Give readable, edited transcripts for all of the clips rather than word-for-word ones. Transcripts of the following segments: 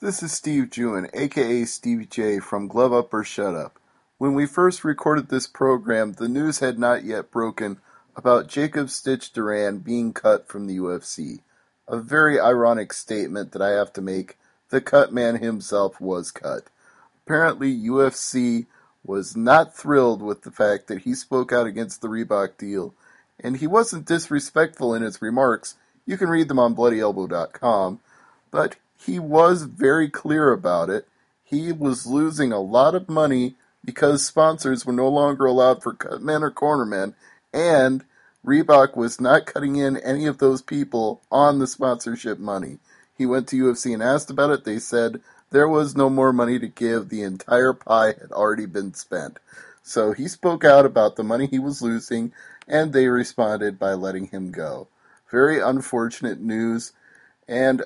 This is Steve Jewin, aka Stevie J from Glove Up or Shut Up. When we first recorded this program, the news had not yet broken about Jacob Stitch Duran being cut from the UFC. A very ironic statement that I have to make. The cut man himself was cut. Apparently, UFC was not thrilled with the fact that he spoke out against the Reebok deal, and he wasn't disrespectful in his remarks. You can read them on BloodyElbow.com, but he was very clear about it. He was losing a lot of money because sponsors were no longer allowed for cutmen or cornermen, and Reebok was not cutting in any of those people on the sponsorship money. He went to UFC and asked about it. They said there was no more money to give. The entire pie had already been spent. So he spoke out about the money he was losing, and they responded by letting him go. Very unfortunate news, and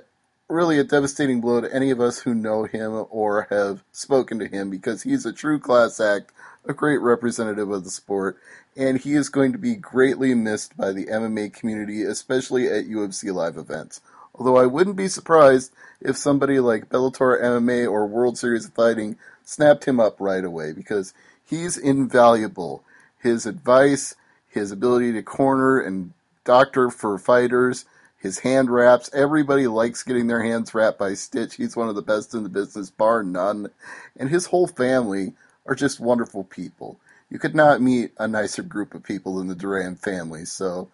really a devastating blow to any of us who know him or have spoken to him, because he's a true class act, a great representative of the sport, and he is going to be greatly missed by the MMA community, especially at UFC live events. Although I wouldn't be surprised if somebody like Bellator MMA or World Series of Fighting snapped him up right away, because he's invaluable. His advice, his ability to corner and doctor for fighters, his hand wraps. Everybody likes getting their hands wrapped by Stitch. He's one of the best in the business, bar none. And his whole family are just wonderful people. You could not meet a nicer group of people than the Duran family. So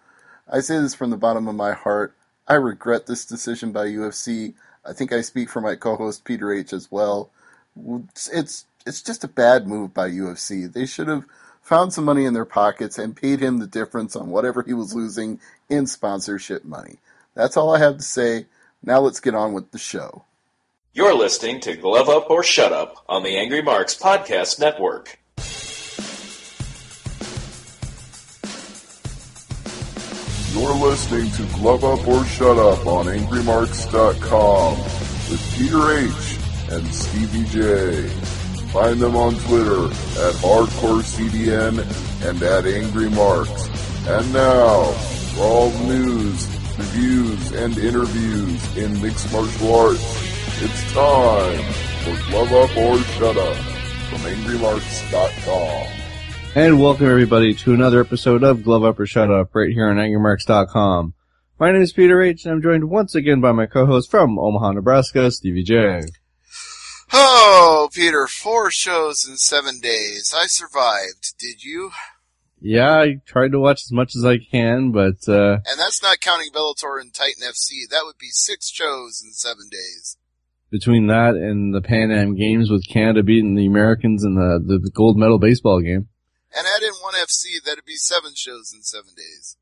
I say this from the bottom of my heart. I regret this decision by UFC. I think I speak for my co-host Peter H. as well. It's just a bad move by UFC. They should have found some money in their pockets and paid him the difference on whatever he was losing in sponsorship money. That's all I have to say. Now let's get on with the show. You're listening to Glove Up or Shut Up on the Angry Marks Podcast Network. You're listening to Glove Up or Shut Up on AngryMarks.com with Peter H. and Stevie J. Find them on Twitter at HardcoreCDN and at AngryMarks. And now, for all news, reviews, and interviews in mixed martial arts, it's time for Glove Up or Shut Up from AngryMarks.com. And welcome everybody to another episode of Glove Up or Shut Up right here on AngryMarks.com. My name is Peter H. and I'm joined once again by my co-host from Omaha, Nebraska, Stevie J. Oh, Peter, 4 shows in 7 days. I survived. Did you? Yeah, I tried to watch as much as I can, but and that's not counting Bellator and Titan FC. That would be 6 shows in 7 days. Between that and the Pan Am Games with Canada beating the Americans in the gold medal baseball game. And add in 1FC, that'd be 7 shows in 7 days.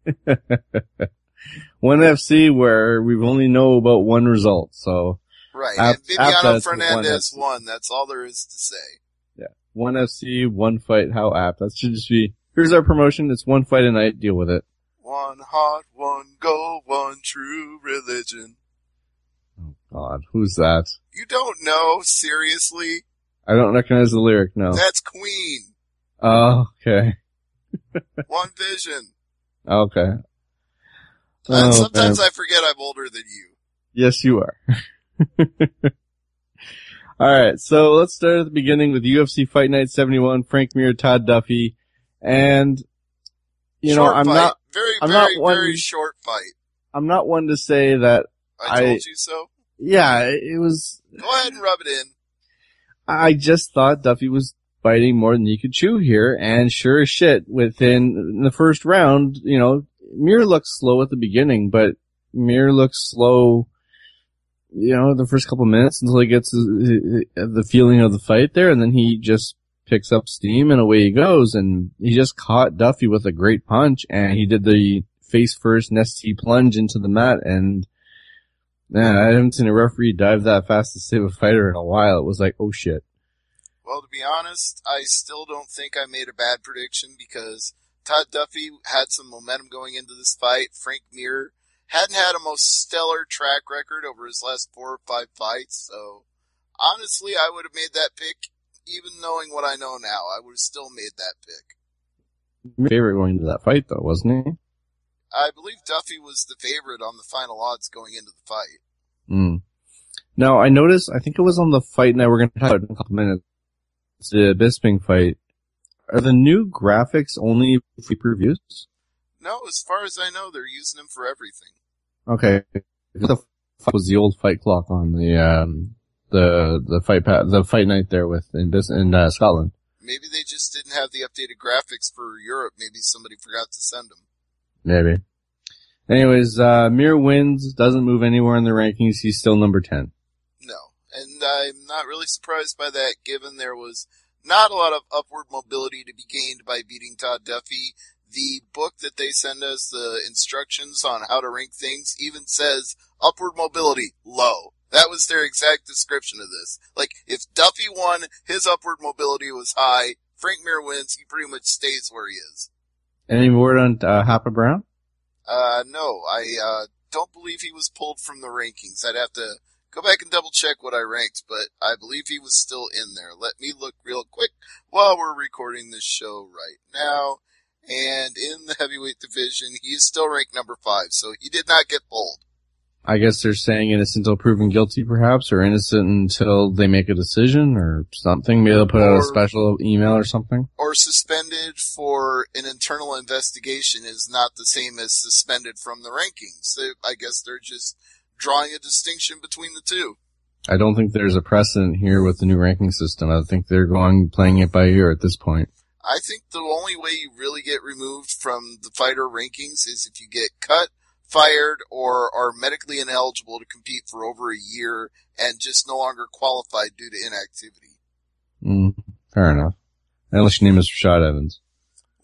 1FC where we only know about one result, so. Right, and Viviano Fernandez won. That's all there is to say. Yeah, 1FC, one fight, how apt. That should just be, here's our promotion, it's one fight a night, deal with it. One heart, one goal, one true religion. Oh God, who's that? You don't know, seriously? I don't recognize the lyric, no. That's Queen. Oh, okay. One vision. Okay. And sometimes I forget I'm older than you. Yes, you are. Alright, so let's start at the beginning with UFC Fight Night 71, Frank Mir, Todd Duffy, and, you know, I'm not very short fight. I'm not one to say that I told you so? Yeah, it was. Go ahead and rub it in. I just thought Duffy was biting more than he could chew here, and sure as shit, within the first round, you know, Mir looks slow at the beginning, but Mir looks slow, you know, the first couple minutes until he gets the feeling of the fight there, and then he just picks up steam and away he goes, and he just caught Duffy with a great punch, and he did the face first nesty plunge into the mat, and man, I haven't seen a referee dive that fast to save a fighter in a while. It was like, oh shit. Well, to be honest, I still don't think I made a bad prediction because Todd Duffy had some momentum going into this fight. Frank Mir hadn't had a most stellar track record over his last 4 or 5 fights, so honestly, I would have made that pick, even knowing what I know now. I would have still made that pick. Favorite going into that fight, though, wasn't he? I believe Duffy was the favorite on the final odds going into the fight. Now, I noticed, I think it was on the fight night we're going to talk about in a couple minutes, the Bisping fight. Are the new graphics only for previews? No, as far as I know, they're using them for everything. Okay. The was the old fight clock on the fight night there in Scotland. Maybe they just didn't have the updated graphics for Europe. Maybe somebody forgot to send them. Maybe. Anyways, Mir wins, doesn't move anywhere in the rankings. He's still number 10. No, and I'm not really surprised by that, given there was not a lot of upward mobility to be gained by beating Todd Duffy. The book that they send us, the instructions on how to rank things, even says upward mobility low. That was their exact description of this. Like, if Duffy won, his upward mobility was high. Frank Mir wins, he pretty much stays where he is. Any word on Hapa Brown? No, I don't believe he was pulled from the rankings. I'd have to go back and double check what I ranked, but I believe he was still in there. Let me look real quick while we're recording this show right now. And in the heavyweight division, he is still ranked number 5, so he did not get pulled. I guess they're saying innocent until proven guilty, perhaps, or innocent until they make a decision or something. Maybe they'll put out a special email or something. Or suspended for an internal investigation is not the same as suspended from the rankings. I guess they're just drawing a distinction between the two. I don't think there's a precedent here with the new ranking system. I think they're playing it by ear at this point. I think the only way you really get removed from the fighter rankings is if you get cut, fired, or are medically ineligible to compete for over a year and just no longer qualified due to inactivity. Fair enough. Unless your name is Rashad Evans.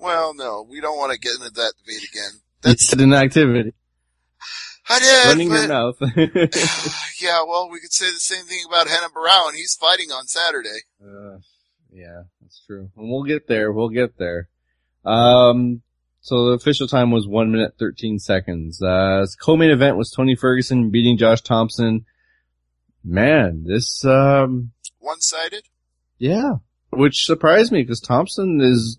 Well, no, we don't want to get into that debate again. That's inactivity. I did, running your mouth. Yeah, well, we could say the same thing about Renan Barao, and he's fighting on Saturday. Yeah, that's true. And we'll get there. So the official time was 1 minute, 13 seconds. Co-main event was Tony Ferguson beating Josh Thompson. Man, this, one-sided? Yeah. Which surprised me, because Thompson is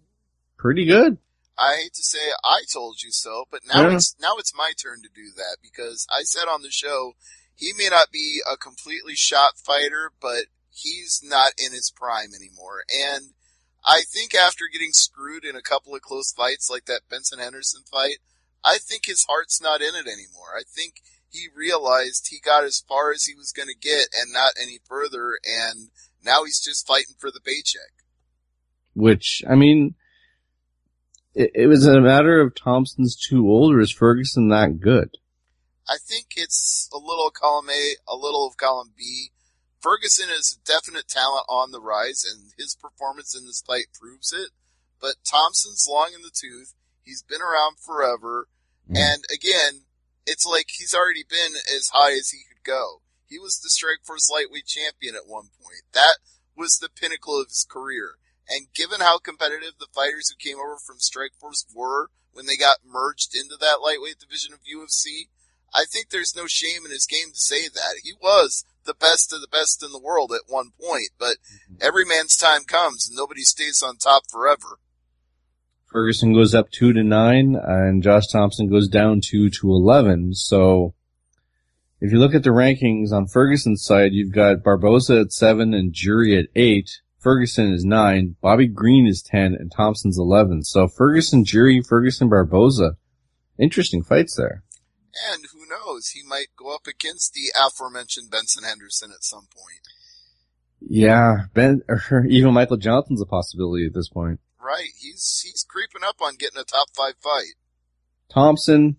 pretty good. I hate to say I told you so, but now it's my turn to do that, because I said on the show, he may not be a completely shot fighter, but he's not in his prime anymore. And I think after getting screwed in a couple of close fights like that Benson Henderson fight, I think his heart's not in it anymore. I think he realized he got as far as he was going to get and not any further, and now he's just fighting for the paycheck. Which, I mean, it was a matter of Thompson's too old, or is Ferguson that good? I think it's a little of column A, a little of column B. Ferguson is a definite talent on the rise, and his performance in this fight proves it. But Thompson's long in the tooth. He's been around forever. And again, it's like he's already been as high as he could go. He was the Strikeforce lightweight champion at one point. That was the pinnacle of his career. And given how competitive the fighters who came over from Strikeforce were when they got merged into that lightweight division of UFC, I think there's no shame in his game to say that. He was the best of the best in the world at one point, but every man's time comes and nobody stays on top forever. Ferguson goes up 2-9 and Josh Thompson goes down 2-11. So if you look at the rankings on Ferguson's side, you've got Barboza at 7 and Jury at 8. Ferguson is 9, Bobby Green is 10, and Thompson's 11. So Ferguson, Jury, Ferguson, Barboza. Interesting fights there. And who knows, he might go up against the aforementioned Benson Henderson at some point. Yeah, or even Michael Johnson's a possibility at this point. Right, he's creeping up on getting a top 5 fight. Thompson,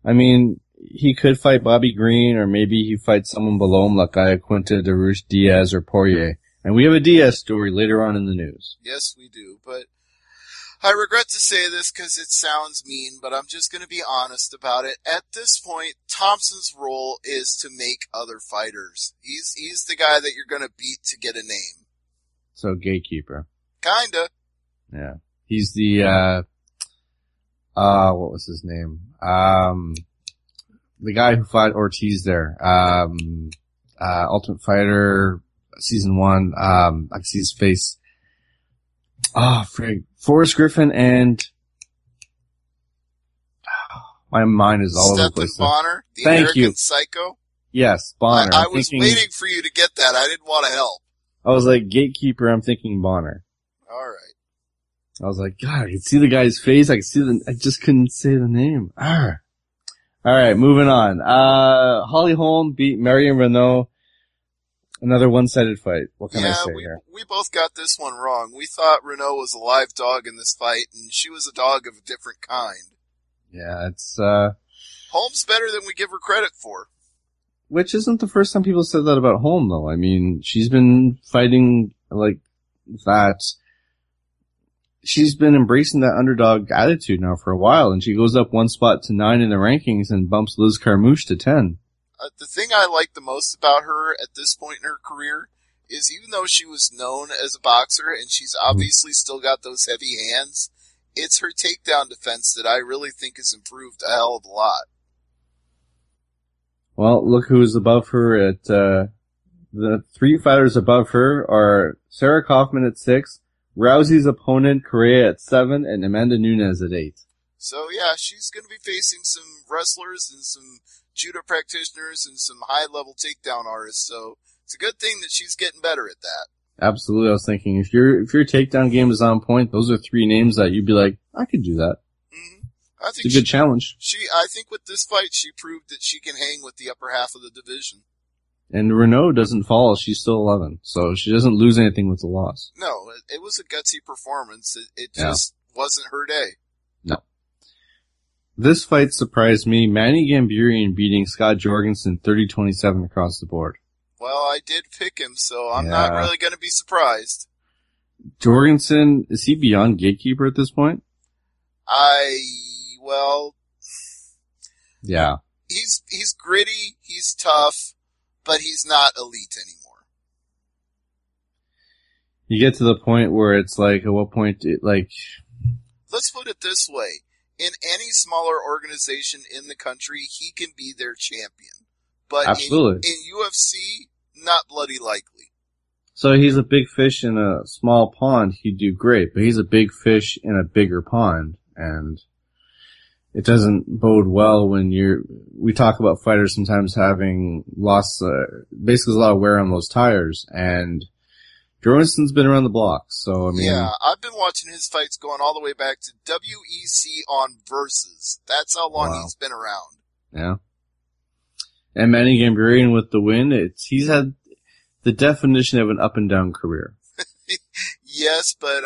I mean, he could fight Bobby Green, or maybe he fights someone below him like Iaquinta, Darush, Diaz, or Poirier. And we have a Diaz story later on in the news. Yes, we do, but I regret to say this because it sounds mean, but I'm just going to be honest about it. At this point, Thompson's role is to make other fighters. He's the guy that you're going to beat to get a name. So, gatekeeper. Kinda. Yeah. He's the, what was his name? The guy who fought Ortiz there. Ultimate Fighter, season 1. I can see his face. Forrest Griffin and my mind is all over the place. Stephen Bonner, the Thank American you. Psycho. Yes, Bonner. I was waiting for you to get that. I didn't want to help. I was like, Gatekeeper, I'm thinking Bonner. All right. I was like, God, I could see the guy's face. I just couldn't say the name. All right, moving on. Holly Holm beat Marion Renault. Another one-sided fight. What can I say here? We both got this one wrong. We thought Renault was a live dog in this fight, and she was a dog of a different kind. Yeah, it's, Holm's better than we give her credit for. Which isn't the first time people said that about Holm, though. I mean, she's been fighting like that. She's been embracing that underdog attitude now for a while, and she goes up one spot to 9 in the rankings and bumps Liz Carmouche to 10. The thing I like the most about her at this point in her career is even though she was known as a boxer and she's obviously still got those heavy hands, it's her takedown defense that I really think has improved a hell of a lot. Well, look who's above her at, the 3 fighters above her are Sarah Kaufman at 6, Rousey's opponent, Correa at 7, and Amanda Nunes at 8. So yeah, she's gonna be facing some wrestlers and some judo practitioners and some high-level takedown artists, so it's a good thing that she's getting better at that. Absolutely. I was thinking, if your takedown game is on point, those are 3 names that you'd be like, I could do that. Mm-hmm. I think it's a good challenge. I think with this fight, she proved that she can hang with the upper half of the division. And Renault doesn't fall. She's still 11, so she doesn't lose anything with the loss. No, it was a gutsy performance. It just wasn't her day. No. This fight surprised me. Manny Gamburian beating Scott Jorgensen 30-27 across the board. Well, I did pick him, so I'm not really going to be surprised. Jorgensen, is he beyond Gatekeeper at this point? Yeah. He's gritty, he's tough, but he's not elite anymore. You get to the point where it's like, at what point, let's put it this way. In any smaller organization in the country, he can be their champion. But absolutely. In UFC, not bloody likely. So he's a big fish in a small pond, he'd do great, but he's a big fish in a bigger pond, and it doesn't bode well when we talk about fighters sometimes having lost, basically a lot of wear on those tires, and Jorgensen's been around the block, so I mean. Yeah, I've been watching his fights going all the way back to WEC on Versus. That's how long he's been around. Yeah. And Manny Gamburian with the win, he's had the definition of an up and down career. Yes, but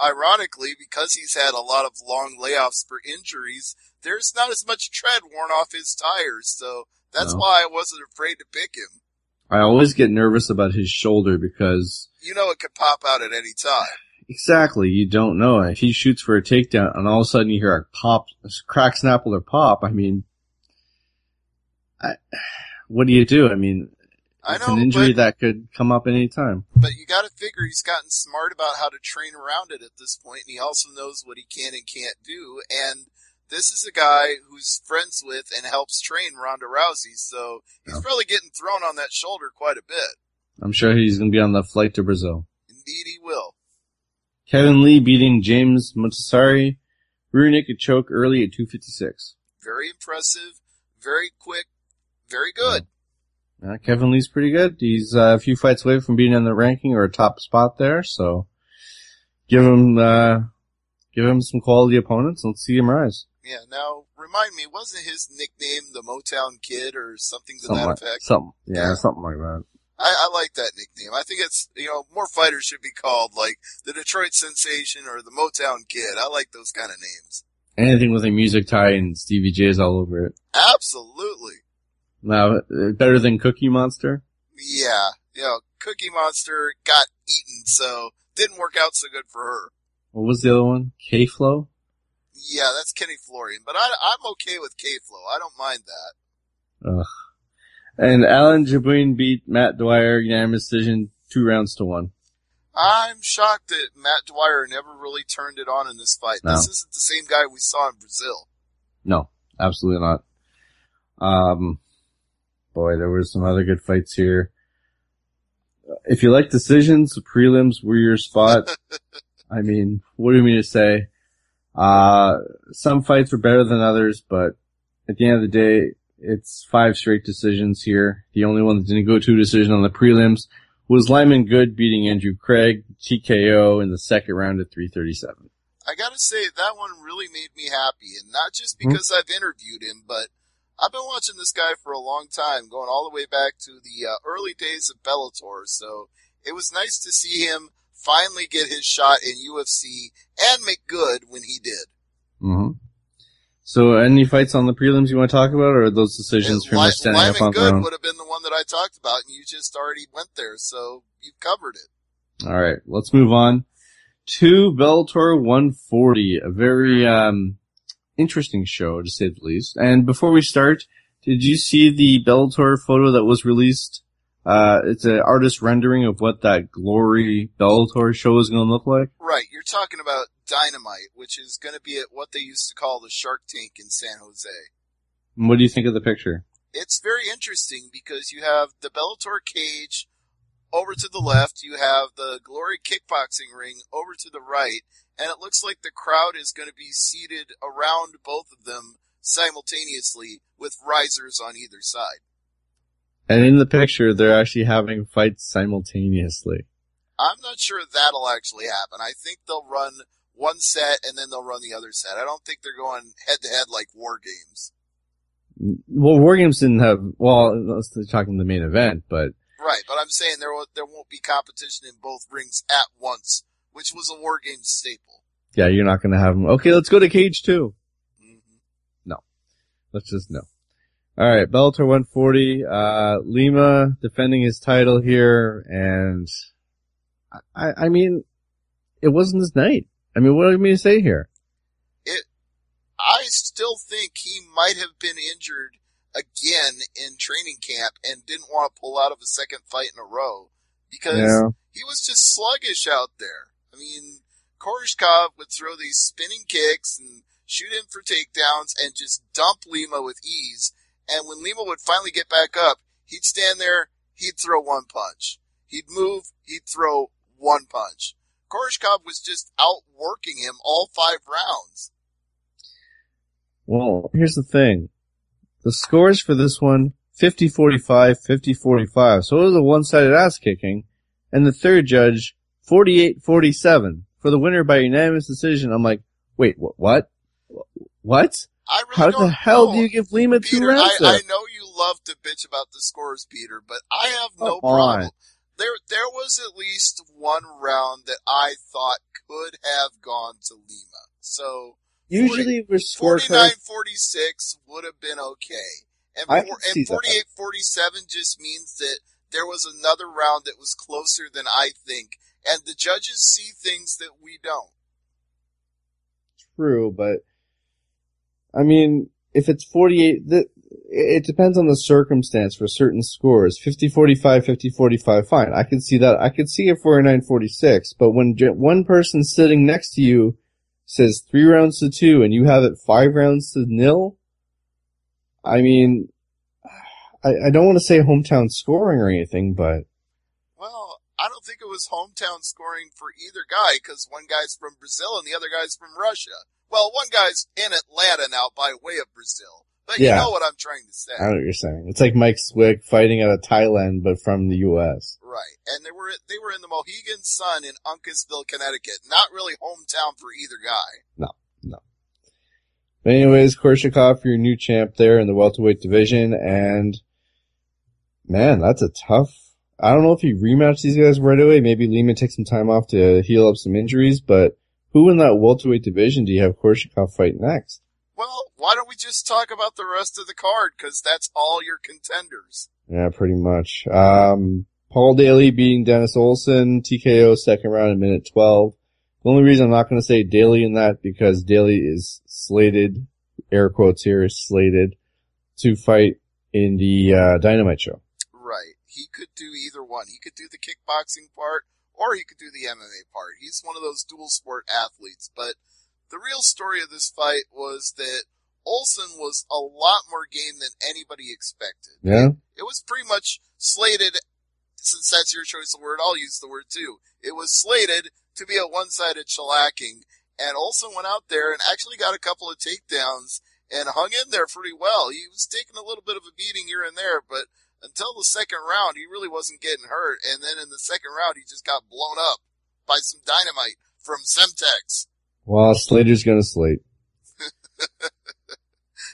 ironically, because he's had a lot of long layoffs for injuries, there's not as much tread worn off his tires, so that's why I wasn't afraid to pick him. I always get nervous about his shoulder because... You know it could pop out at any time. Exactly, you don't know. If he shoots for a takedown and all of a sudden you hear a pop, a crack, snapple, or pop, I mean... what do you do? I mean... It's an injury that could come up any time. But you gotta figure he's gotten smart about how to train around it at this point, and he also knows what he can and can't do, and this is a guy who's friends with and helps train Ronda Rousey, so he's probably getting thrown on that shoulder quite a bit. I'm sure he's gonna be on the flight to Brazil. Indeed he will. Kevin Lee beating James Montessori, rear naked choke early at 256. Very impressive, very quick, very good. Kevin Lee's pretty good. He's a few fights away from being in the ranking or a top spot there, so give him some quality opponents and let's see him rise. Yeah, now remind me, wasn't his nickname the Motown Kid or something to that effect? Something like that. I like that nickname. I think it's, more fighters should be called like the Detroit Sensation or the Motown Kid. I like those kind of names. Anything with a music tie and Stevie J's all over it. Absolutely. Now, better than Cookie Monster? Yeah. Cookie Monster got eaten, so didn't work out so good for her. What was the other one? K-Flow? Yeah, that's Kenny Florian, but I'm okay with K-Flow. I don't mind that. Ugh. And Alan Jabouin beat Matt Dwyer, unanimous decision, 2-1. I'm shocked that Matt Dwyer never really turned it on in this fight. No. This isn't the same guy we saw in Brazil. No, absolutely not. Boy, there were some other good fights here. If you like decisions, the prelims were your spot. I mean, what do you mean to say? Some fights were better than others, but at the end of the day, it's 5 straight decisions here. The only one that didn't go to a decision on the prelims was Lyman Good beating Andrew Craig, TKO in the second round at 337. I gotta say, that one really made me happy, and not just because I've interviewed him, but I've been watching this guy for a long time, going all the way back to the early days of Bellator, so it was nice to see him finally get his shot in UFC and make good when he did. Mm-hmm. So any fights on the prelims you want to talk about, or are those decisions pretty much standing up on their own? Lyman Good would have been the one that I talked about, and you just already went there, so you've covered it. All right, let's move on to Bellator 140, a very interesting show, to say the least. And before we start, did you see the Bellator photo that was released? It's an artist rendering of what that Glory Bellator show is going to look like. Right, you're talking about Dynamite, which is going to be at what they used to call the Shark Tank in San Jose. And what do you think of the picture? It's very interesting because you have the Bellator cage over to the left, you have the Glory kickboxing ring over to the right, and it looks like the crowd is going to be seated around both of them simultaneously with risers on either side. And in the picture, they're actually having fights simultaneously. I'm not sure that'll actually happen. I think they'll run one set and then they'll run the other set. I don't think they're going head-to-head like War Games. Well, War Games didn't have, well, let's talking the main event, but... Right, but I'm saying there won't be competition in both rings at once, which was a War Games staple. Yeah, you're not going to have them. Okay, let's go to Cage 2. Mm-hmm. No. Let's just no. All right, Bellator 140, Lima defending his title here, and I mean, it wasn't his night. I mean, what do you mean to say here? I still think he might have been injured again in training camp and didn't want to pull out of a second fight in a row because he was just sluggish out there. I mean, Koreshkov would throw these spinning kicks and shoot in for takedowns and just dump Lima with ease. And when Lima would finally get back up, he'd stand there, he'd throw one punch. He'd move, he'd throw one punch. Koreshkov was just outworking him all 5 rounds. Well, here's the thing. The scores for this one, 50-45, 50-45. So it was a one-sided ass-kicking. And the third judge, 48-47 for the winner by unanimous decision. I'm like, wait, what? What? I really How don't the hell know. do you give Lima Peter, 2 rounds there? I know you love to bitch about the scores, Peter, but I have no problem. There was at least one round that I thought could have gone to Lima. So usually for scorecards, 49-46 would have been okay. And 48-47 just means that there was another round that was closer than I think. And the judges see things that we don't. True, but I mean, if it's 48, it depends on the circumstance for certain scores. 50-45, 50-45, fine. I can see that. I could see a 49-46, but when one person sitting next to you says 3 rounds to 2 and you have it 5 rounds to 0, I mean, I don't want to say hometown scoring or anything, but... Well, I don't think it was hometown scoring for either guy, because one guy's from Brazil and the other guy's from Russia. Well, one guy's in Atlanta now by way of Brazil. But you know what I'm trying to say. I know what you're saying. It's like Mike Swick fighting out of Thailand, but from the U.S. Right. And they were in the Mohegan Sun in Uncasville, Connecticut. Not really hometown for either guy. No. But anyways, Koreshkov, your new champ there in the welterweight division, and man, that's a tough... I don't know if he rematched these guys right away. Maybe Lehman takes some time off to heal up some injuries, but who in that welterweight division do you have Koreshkov fight next? Well, why don't we just talk about the rest of the card, because that's all your contenders. Yeah, pretty much. Paul Daly beating Dennis Olsen, TKO second round in minute 12. The only reason I'm not going to say Daly in that, because Daly is slated, air quotes here, is slated to fight in the Dynamite show. Right. He could do either one. He could do the kickboxing part, or he could do the MMA part. He's one of those dual sport athletes. But the real story of this fight was that Olsen was a lot more game than anybody expected. Yeah? It was pretty much slated, since that's your choice of word, I'll use the word too. It was slated to be a one-sided shellacking, and Olsen went out there and actually got a couple of takedowns and hung in there pretty well. He was taking a little bit of a beating here and there, but until the second round, he really wasn't getting hurt. And then in the second round, he just got blown up by some dynamite from Semtex. Well, Slater's gonna slate.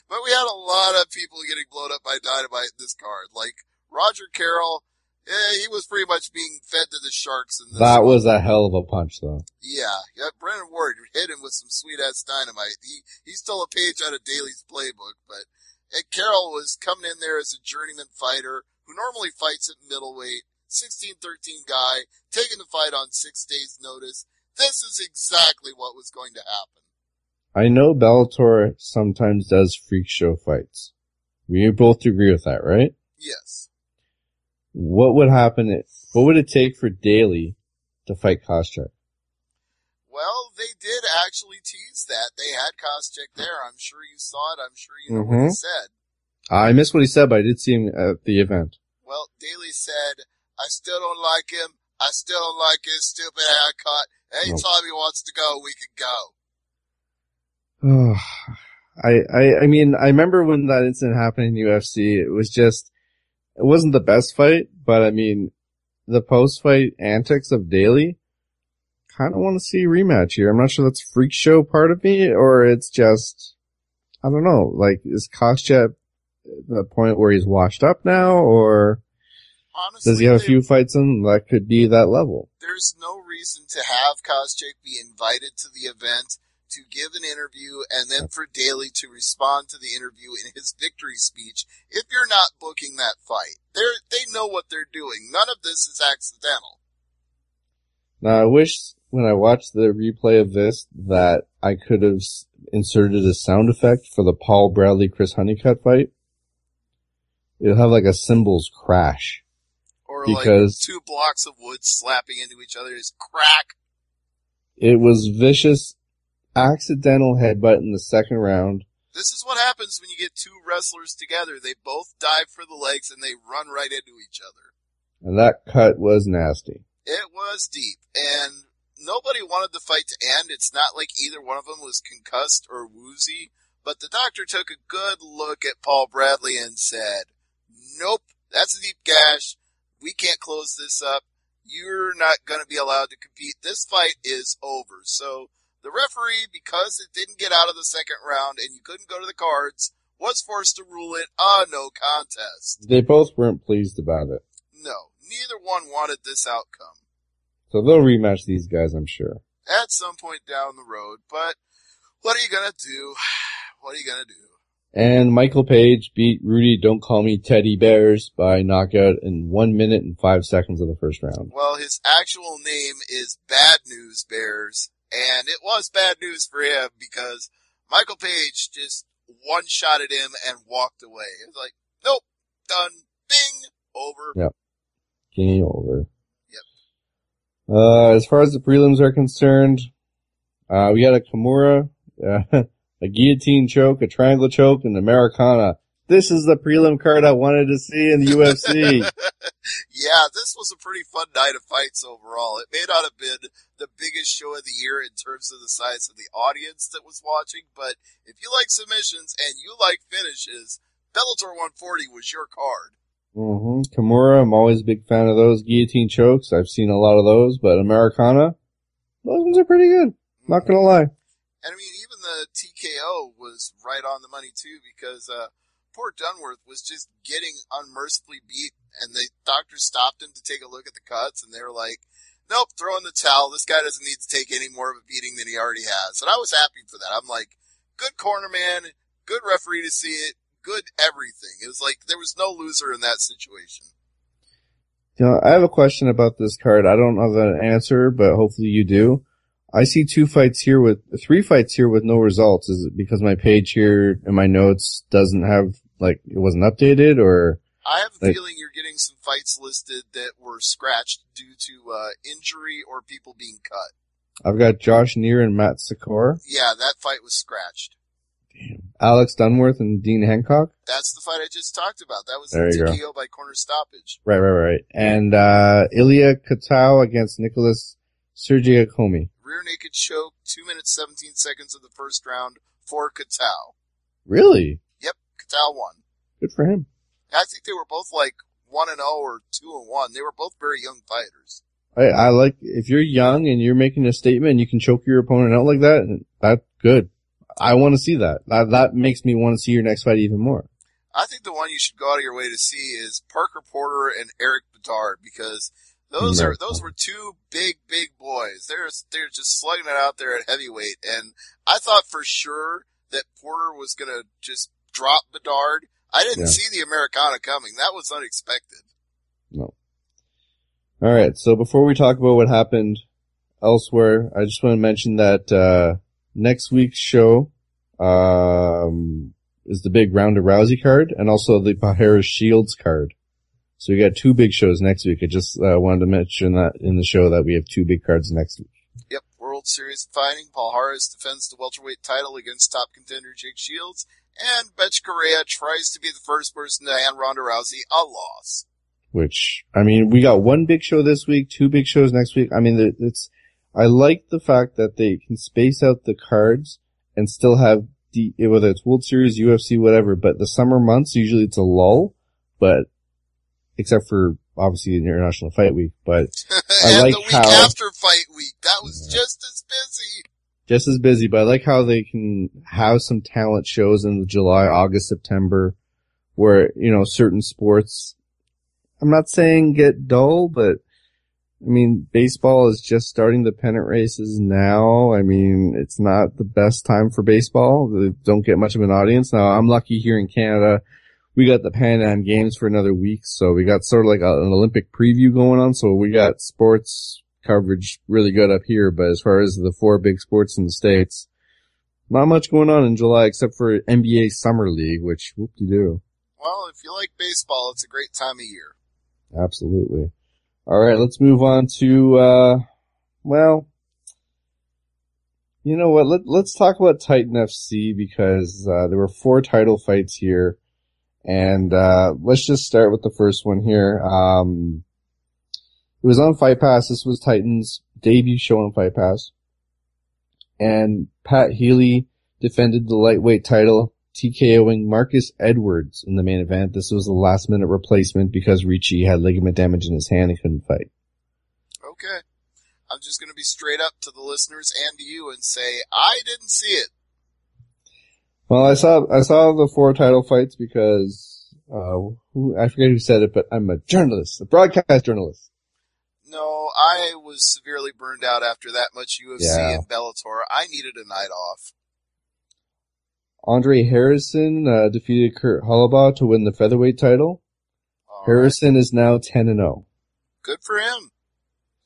But we had a lot of people getting blown up by dynamite in this card. Like Roger Carroll, he was pretty much being fed to the sharks in this That one. was a hell of a punch, though. Yeah, Brennan Ward hit him with some sweet-ass dynamite. He stole a page out of Daly's playbook, but Carroll was coming in there as a journeyman fighter who normally fights at middleweight, 16-13 guy, taking the fight on 6 days' notice. This is exactly what was going to happen. I know Bellator sometimes does freak show fights. We both agree with that, right? Yes. What would it take for Daly to fight Koscheck? Well, they did actually tease that. They had Koscheck there. I'm sure you saw it. I'm sure you know what he said. I missed what he said, but I did see him at the event. Well, Daly said, I still don't like him. I still don't like his stupid haircut. Anytime he wants to go, we can go. I mean, I remember when that incident happened in UFC, it wasn't the best fight, but I mean, the post-fight antics of Daly, kind of want to see a rematch here. I'm not sure that's freak show part of me, or it's just, I don't know, like, is Koscheck at the point where he's washed up now, or honestly, does he have a few fights in that could be that level? There's no reason to have Koscheck be invited to the event to give an interview and then for Daly to respond to the interview in his victory speech if you're not booking that fight. They know what they're doing. None of this is accidental. Now, I wish when I watched the replay of this that I could have inserted a sound effect for the Paul Bradley-Chris Honeycutt fight. It'll have like a cymbals crash. Or like 2 blocks of wood slapping into each other. Just crack. It was vicious. Accidental headbutt in the second round. This is what happens when you get 2 wrestlers together. They both dive for the legs and they run right into each other. And that cut was nasty. It was deep. And nobody wanted the fight to end. It's not like either one of them was concussed or woozy. But the doctor took a good look at Paul Bradley and said, nope, that's a deep gash. We can't close this up. You're not going to be allowed to compete. This fight is over. So the referee, because it didn't get out of the second round and you couldn't go to the cards, was forced to rule it a no contest. They both weren't pleased about it. No, neither one wanted this outcome. So they'll rematch these guys, I'm sure. At some point down the road, but what are you going to do? What are you going to do? And Michael Page beat Rudy Don't Call Me Teddy Bears by knockout in 1 minute and 5 seconds of the first round. Well, his actual name is Bad News Bears. And it was bad news for him because Michael Page just one-shotted him and walked away. It was like, nope, done, bing, over. Yep. Game over. Yep. As far as the prelims are concerned, we got a Kimura, a guillotine choke, a triangle choke, and Americana. This is the prelim card I wanted to see in the UFC. Yeah, this was a pretty fun night of fights overall. It may not have been the biggest show of the year in terms of the size of the audience that was watching, but if you like submissions and you like finishes, Bellator 140 was your card. Kimura, I'm always a big fan of those guillotine chokes. I've seen a lot of those, but Americana, those ones are pretty good. Not gonna lie. And I mean, even the TKO was right on the money too, because poor Dunworth was just getting unmercifully beat, and the doctors stopped him to take a look at the cuts, and they were like, nope, throw in the towel. This guy doesn't need to take any more of a beating than he already has. And I was happy for that. I'm like, good corner man, good referee to see it, good everything. It was like there was no loser in that situation. You know, I have a question about this card. I don't have an answer, but hopefully you do. I see 3 fights here with no results. Is it because my page here in my notes doesn't have, like, it wasn't updated, or? I have a feeling you're getting some fights listed that were scratched due to injury or people being cut. I've got Josh Neer and Matt Sikora. Yeah, that fight was scratched. Damn. Alex Dunworth and Dean Hancock. That's the fight I just talked about. That was there the you TKO by corner stoppage. Right. And Ilya Katau against Nicholas Sergiacomi. Rear naked choke, 2 minutes 17 seconds of the first round for Katau. Really? Yep, Catal won. Good for him. I think they were both like 1-0 or 2-1. They were both very young fighters. I like, if you're young and you're making a statement and you can choke your opponent out like that, that's good. I want to see that. That makes me want to see your next fight even more. I think the one you should go out of your way to see is Parker Porter and Eric Bedard, because those were two big boys. They're just slugging it out there at heavyweight, and I thought for sure that Porter was gonna just drop Bedard. I didn't see the Americana coming. That was unexpected. No. All right. So before we talk about what happened elsewhere, I just want to mention that next week's show is the big Ronda Rousey card and also the Harris Shields card. So we got two big shows next week. I just wanted to mention that in the show that we have two big cards next week. Yep, World Series of Fighting. Paul Harris defends the welterweight title against top contender Jake Shields, and Betch Correa tries to be the first person to hand Ronda Rousey a loss. Which, I mean, we got one big show this week, two big shows next week. I mean, I like the fact that they can space out the cards and still have whether it's World Series, UFC, whatever, but the summer months, usually it's a lull, but except for obviously the International Fight Week, but I like the week how after Fight Week, that was just as busy. Just as busy, but I like how they can have some talent shows in the July, August, September, where, certain sports, I'm not saying get dull, but I mean, baseball is just starting the pennant races now. I mean, it's not the best time for baseball. They don't get much of an audience. Now, I'm lucky here in Canada. We got the Pan Am Games for another week, so we got sort of like an Olympic preview going on, so we got sports coverage really good up here, but as far as the four big sports in the States, not much going on in July except for NBA Summer League, which whoop-de-doo. Well, if you like baseball, it's a great time of year. Absolutely. All right, let's move on to, you know what? Let's talk about Titan FC because there were 4 title fights here, and let's just start with the first one here. It was on Fight Pass. This was Titan's debut show on Fight Pass, and Pat Healy defended the lightweight title, TKOing Marcus Edwards in the main event. This was a last-minute replacement because Ricci had ligament damage in his hand and couldn't fight. Okay. I'm just going to be straight up to the listeners and to you and say, I didn't see it. Well, I saw the 4 title fights because, I forget who said it, but I'm a journalist, a broadcast journalist. No, I was severely burned out after that much UFC and Bellator. I needed a night off. Andre Harrison defeated Kurt Hollabaugh to win the featherweight title. All Harrison is now 10-0. Good for him.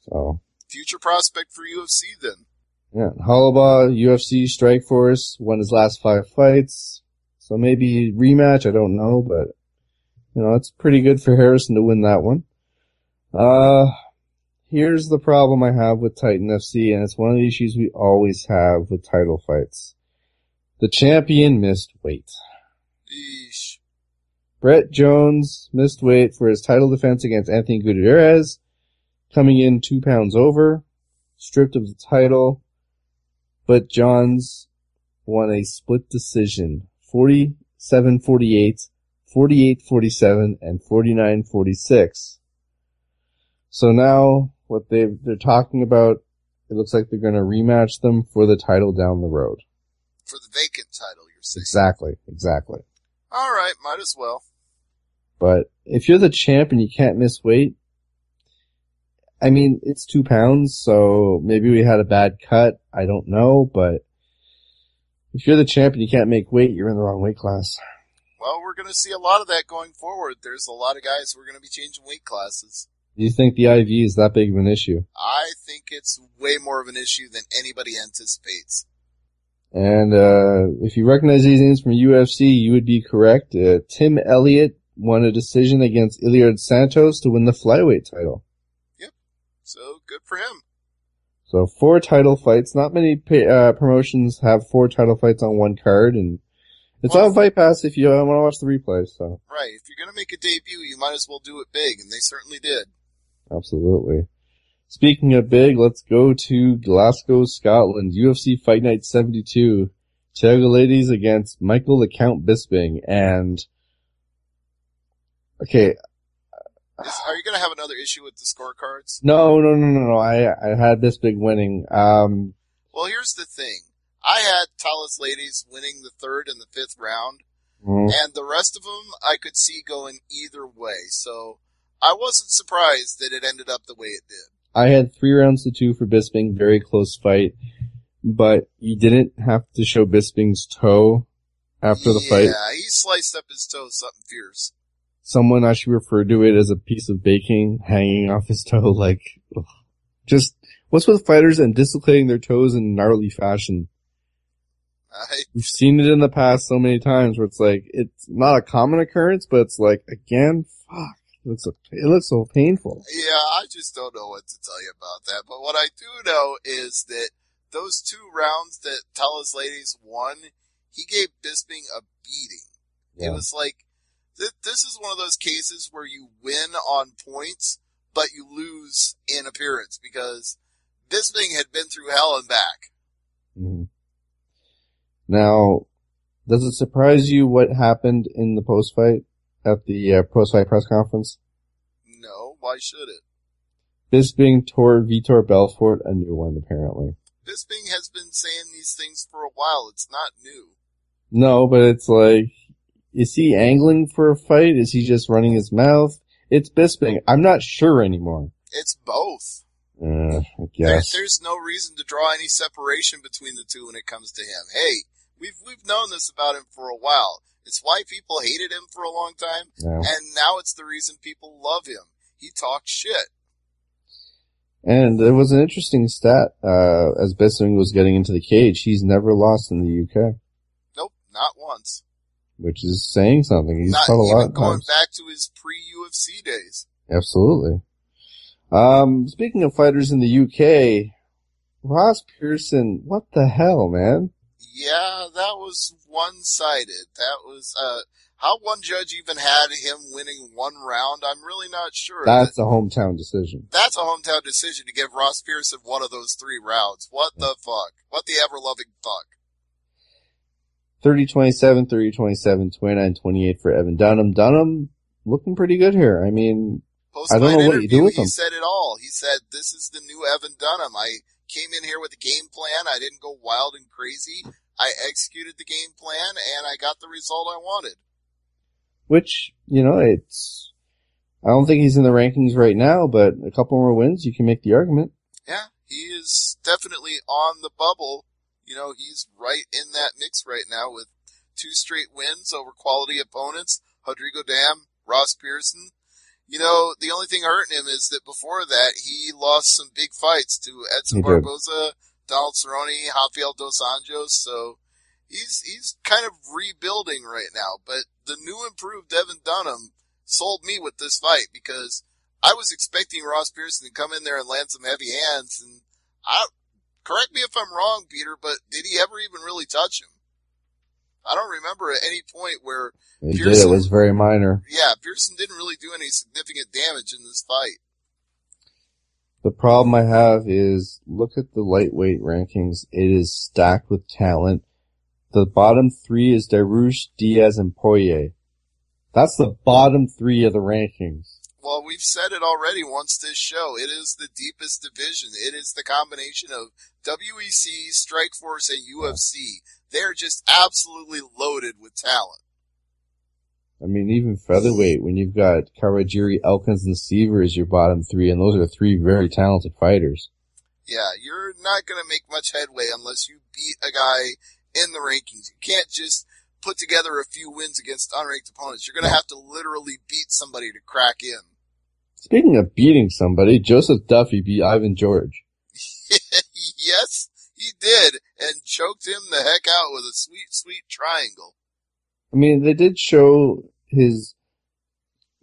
So future prospect for UFC then. Yeah, Hollabaugh, UFC Strikeforce, won his last 5 fights. So maybe rematch, I don't know, but it's pretty good for Harrison to win that one. Here's the problem I have with Titan FC, and it's one of the issues we always have with title fights. The champion missed weight. Eesh. Brett Jones missed weight for his title defense against Anthony Gutierrez, coming in 2 pounds over, stripped of the title, but Johns won a split decision, 47-48, 48-47, and 49-46. So now what they're talking about, it looks like they're going to rematch them for the title down the road. For the vacant title, you're saying? Exactly. All right, might as well. But if you're the champ and you can't miss weight, I mean, it's 2 pounds, so maybe we had a bad cut. I don't know, but if you're the champ and you can't make weight, you're in the wrong weight class. Well, we're going to see a lot of that going forward. There's a lot of guys who are going to be changing weight classes. Do you think the IV is that big of an issue? I think it's way more of an issue than anybody anticipates. And if you recognize these names from UFC, you would be correct. Tim Elliott won a decision against Iliad Santos to win the flyweight title. Yep. So good for him. So 4 title fights. Not many promotions have 4 title fights on one card, and it's on Fight Pass if you want to watch the replay. So right, if you're going to make a debut, you might as well do it big, and they certainly did. Absolutely. Speaking of big, let's go to Glasgow, Scotland. UFC Fight Night 72. Tiago Ladies against Michael the Count Bisping, and okay. Are you going to have another issue with the scorecards? No. I had Bisping winning. Well, here's the thing. I had Talis Ladies winning the 3rd and the 5th round, and the rest of them I could see going either way. So I wasn't surprised that it ended up the way it did. I had 3 rounds to 2 for Bisping, very close fight, but you didn't have to show Bisping's toe after the fight. Yeah, he sliced up his toe, something fierce. Someone actually referred to it as a piece of bacon hanging off his toe, like, ugh. Just, what's with fighters and dislocating their toes in gnarly fashion? We've seen it in the past so many times where it's like, it's not a common occurrence, but it's like, again, fuck, it looks so painful. Yeah, I just don't know what to tell you about that. But what I do know is that those 2 rounds that Talis Ladies won, he gave Bisping a beating. Yeah. It was like, this is one of those cases where you win on points, but you lose in appearance because Bisping had been through hell and back. Mm-hmm. Now, does it surprise you what happened in the post-fight at the post-fight press conference? No, why should it? Bisping tore Vitor Belfort a new one, apparently. Bisping has been saying these things for a while. It's not new. No, but it's like, is he angling for a fight? Is he just running his mouth? It's Bisping. I'm not sure anymore. It's both. I guess. There's no reason to draw any separation between the two when it comes to him. Hey, we've known this about him for a while. It's why people hated him for a long time, and now it's the reason people love him. He talked shit. And there was an interesting stat, as Bisping was getting into the cage, he's never lost in the UK. Nope, not once. Which is saying something. He's not fought a lot even going back to his pre-UFC days. Absolutely. Speaking of fighters in the UK, Ross Pearson, what the hell, man? Yeah, that was one-sided. That was, how one judge even had him winning 1 round, I'm really not sure. That's a hometown decision. That's a hometown decision to give Ross Pearson one of those 3 rounds. What the fuck? What the ever-loving fuck? 30-27, 30-27, 29-28 for Evan Dunham. Dunham looking pretty good here. I mean, I don't know what you do with him. He said it all. He said, this is the new Evan Dunham. I came in here with a game plan. I didn't go wild and crazy. I executed the game plan, and I got the result I wanted. Which, you know, I don't think he's in the rankings right now, but a couple more wins, you can make the argument. Yeah, he is definitely on the bubble. You know, he's right in that mix right now with 2 straight wins over quality opponents. Rodrigo Dam, Ross Pearson. You know, the only thing hurting him is that before that, he lost some big fights to Edson Barboza, Donald Cerrone, Rafael Dos Anjos. So he's kind of rebuilding right now. But the new improved Evan Dunham sold me with this fight because I was expecting Ross Pearson to come in there and land some heavy hands. And correct me if I'm wrong, Peter, but did he ever even really touch him? I don't remember at any point where Pearson, it was very minor. Yeah, Pearson didn't really do any significant damage in this fight. The problem I have is, look at the lightweight rankings. It is stacked with talent. The bottom 3 is Darush, Diaz, and Poirier. That's the bottom 3 of the rankings. Well, we've said it already once this show. It is the deepest division. It is the combination of WEC, Strikeforce, and UFC. They're just absolutely loaded with talent. I mean, even featherweight, when you've got Kawajiri, Elkins, and Seaver as your bottom 3, and those are 3 very talented fighters. Yeah, you're not going to make much headway unless you beat a guy in the rankings. You can't just put together a few wins against unranked opponents. You're going to have to literally beat somebody to crack in. Speaking of beating somebody, Joseph Duffy beat Ivan George. Yes, he did, and choked him the heck out with a sweet, sweet triangle. I mean, they did show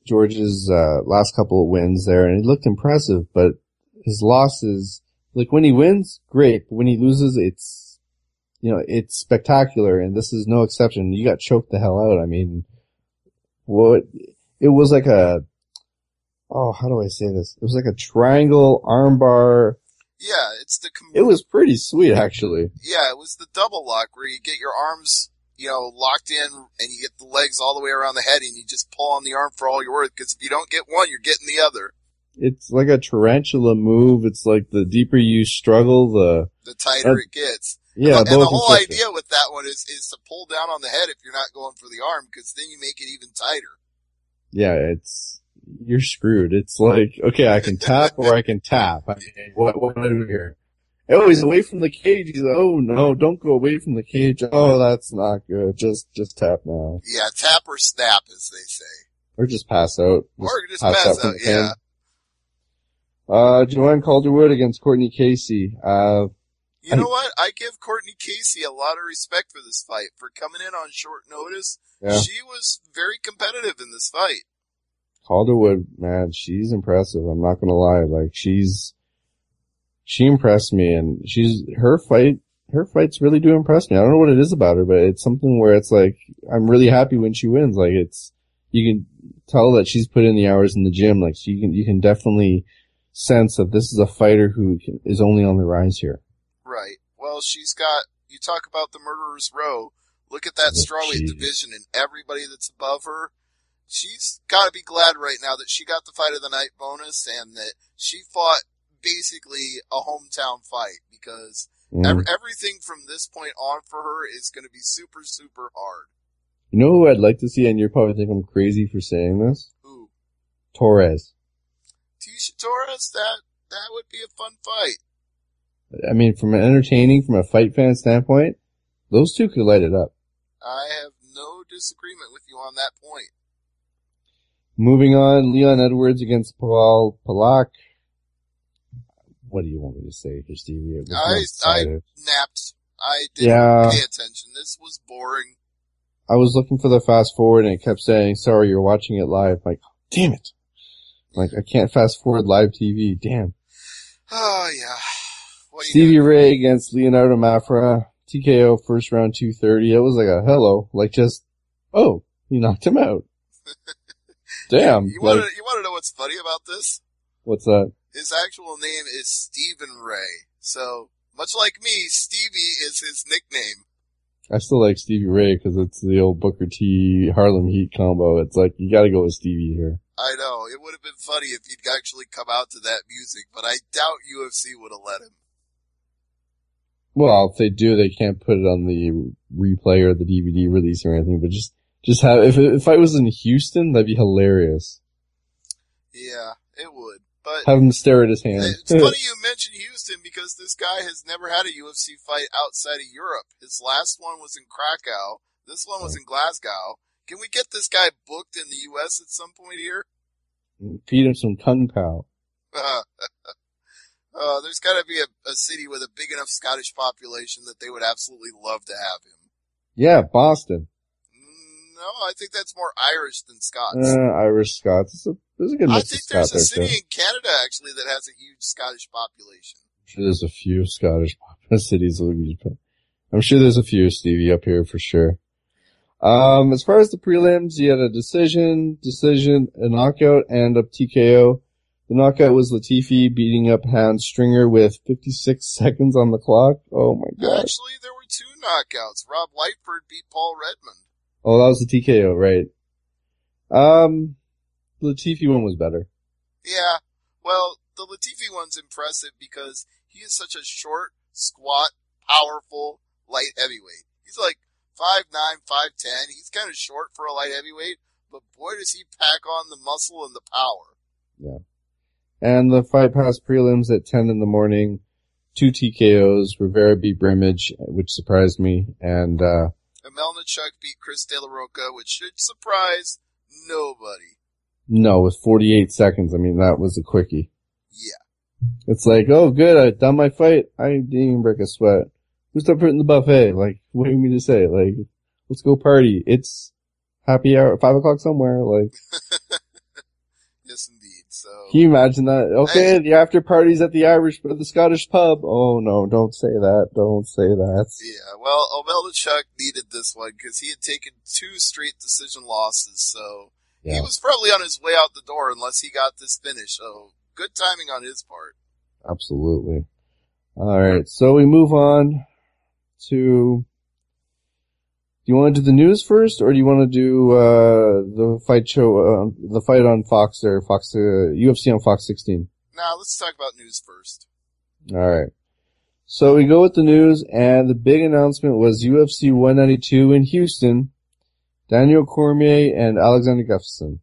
George's last couple of wins there, and it looked impressive, but his losses, like when he wins, great, but when he loses, it's spectacular, and this is no exception. You got choked the hell out. I mean, it was like how do I say this? It was like a triangle armbar. Yeah, It was pretty sweet, actually. Yeah, it was the double lock where you get your arms, locked in and you get the legs all the way around the head and you just pull on the arm for all you're worth, because if you don't get one, you're getting the other. It's like a tarantula move. It's like the deeper you struggle, the tighter it gets. Yeah, and the whole effective. idea with that one is to pull down on the head if you're not going for the arm, because then you make it even tighter. Yeah, you're screwed. It's like, okay, I can tap or I can tap. I mean, what do I do here? Oh, he's away from the cage. He's like, oh no, don't go away from the cage. Oh, that's not good. Just tap now. Yeah, tap or snap, as they say. Or just pass out. Or just pass out, yeah. Joanne Calderwood against Courtney Casey. You know what? I give Courtney Casey a lot of respect for this fight, for coming in on short notice. Yeah. She was very competitive in this fight. Calderwood, man, she's impressive. I'm not gonna lie. Like, she impressed me, and her fights really do impress me. I don't know what it is about her, but it's something where it's like, I'm really happy when she wins. Like, you can tell that she's put in the hours in the gym. Like, you can definitely sense that this is a fighter who is only on the rise here. Right. Well, you talk about the murderer's row. Look at that strawweight division and everybody that's above her. She's got to be glad right now that she got the fight of the night bonus and that she fought basically a hometown fight, because everything from this point on for her is going to be super, super hard. You know who I'd like to see, and you'll probably think I'm crazy for saying this? Who? Torres. Tisha Torres? That would be a fun fight. I mean, from a fight fan standpoint, those two could light it up. I have no disagreement with you on that point. Moving on, Leon Edwards against Paul Palak. What do you want me to say here, Stevie? I napped. I didn't pay attention. This was boring. I was looking for the fast forward and it kept saying, sorry, you're watching it live. Like, damn it. Like, I can't fast forward live TV. Damn. Oh, yeah. Stevie Ray against Leonardo Mafra. TKO first round 230. It was like a hello. Like, just, oh, he knocked him out. Damn. You want to know what's funny about this? What's that? His actual name is Stephen Ray. So, much like me, Stevie is his nickname. I still like Stevie Ray because it's the old Booker T Harlem Heat combo. It's like, you gotta go with Stevie here. I know. It would have been funny if he'd actually come out to that music, but I doubt UFC would have let him. Well, if they do, they can't put it on the replay or the DVD release or anything, but just have, if I was in Houston, that'd be hilarious. Yeah, it would. But have him stare at his hand. It's funny you mention Houston, because this guy has never had a UFC fight outside of Europe. His last one was in Krakow. This one was in Glasgow. Can we get this guy booked in the U.S. at some point here? Feed him some Kung Pao. There's got to be a city with a big enough Scottish population that they would absolutely love to have him. Yeah, Boston. No, I think that's more Irish than Scots. Irish Scots. There's a good mix I think there's a city in Canada, actually, that has a huge Scottish population. I'm sure there's a few Scottish cities. I'm sure there's a few, Stevie, up here for sure. As far as the prelims, you had a decision, a knockout, and a TKO. The knockout was Latifi beating up Hans Stringer with 56 seconds on the clock. Oh my god. Actually, there were two knockouts. Rob Lightford beat Paul Redmond. Oh, that was the TKO, right. The Latifi one was better. Yeah. Well, the Latifi one's impressive because he is such a short, squat, powerful, light heavyweight. He's like 5'9", 5'10". He's kind of short for a light heavyweight, but boy does he pack on the muscle and the power. Yeah. And the fight passed prelims at 10 in the morning. 2 TKOs. Rivera beat Brimage, which surprised me. And Melnichuk beat Chris De La Roca, which should surprise nobody. No, with 48 seconds. I mean, that was a quickie. Yeah. It's like, oh, good, I done my fight. I didn't even break a sweat. Who's up in the buffet? Like, what do you mean to say? Like, let's go party. It's happy hour, 5 o'clock somewhere. Like, yes, indeed. So, can you imagine that? Okay, the after party's at the Scottish pub. Oh no, don't say that. Don't say that. Yeah, well, Melnichuk needed this one because he had taken 2 straight decision losses, so he was probably on his way out the door unless he got this finish. So, good timing on his part. Absolutely. Alright, so we move on to... Do you want to do the news first, or do you want to do the fight show, the fight on Fox there, UFC on Fox 16? Nah, let's talk about news first. Alright. So we go with the news, and the big announcement was UFC 192 in Houston, Daniel Cormier and Alexander Gustafsson.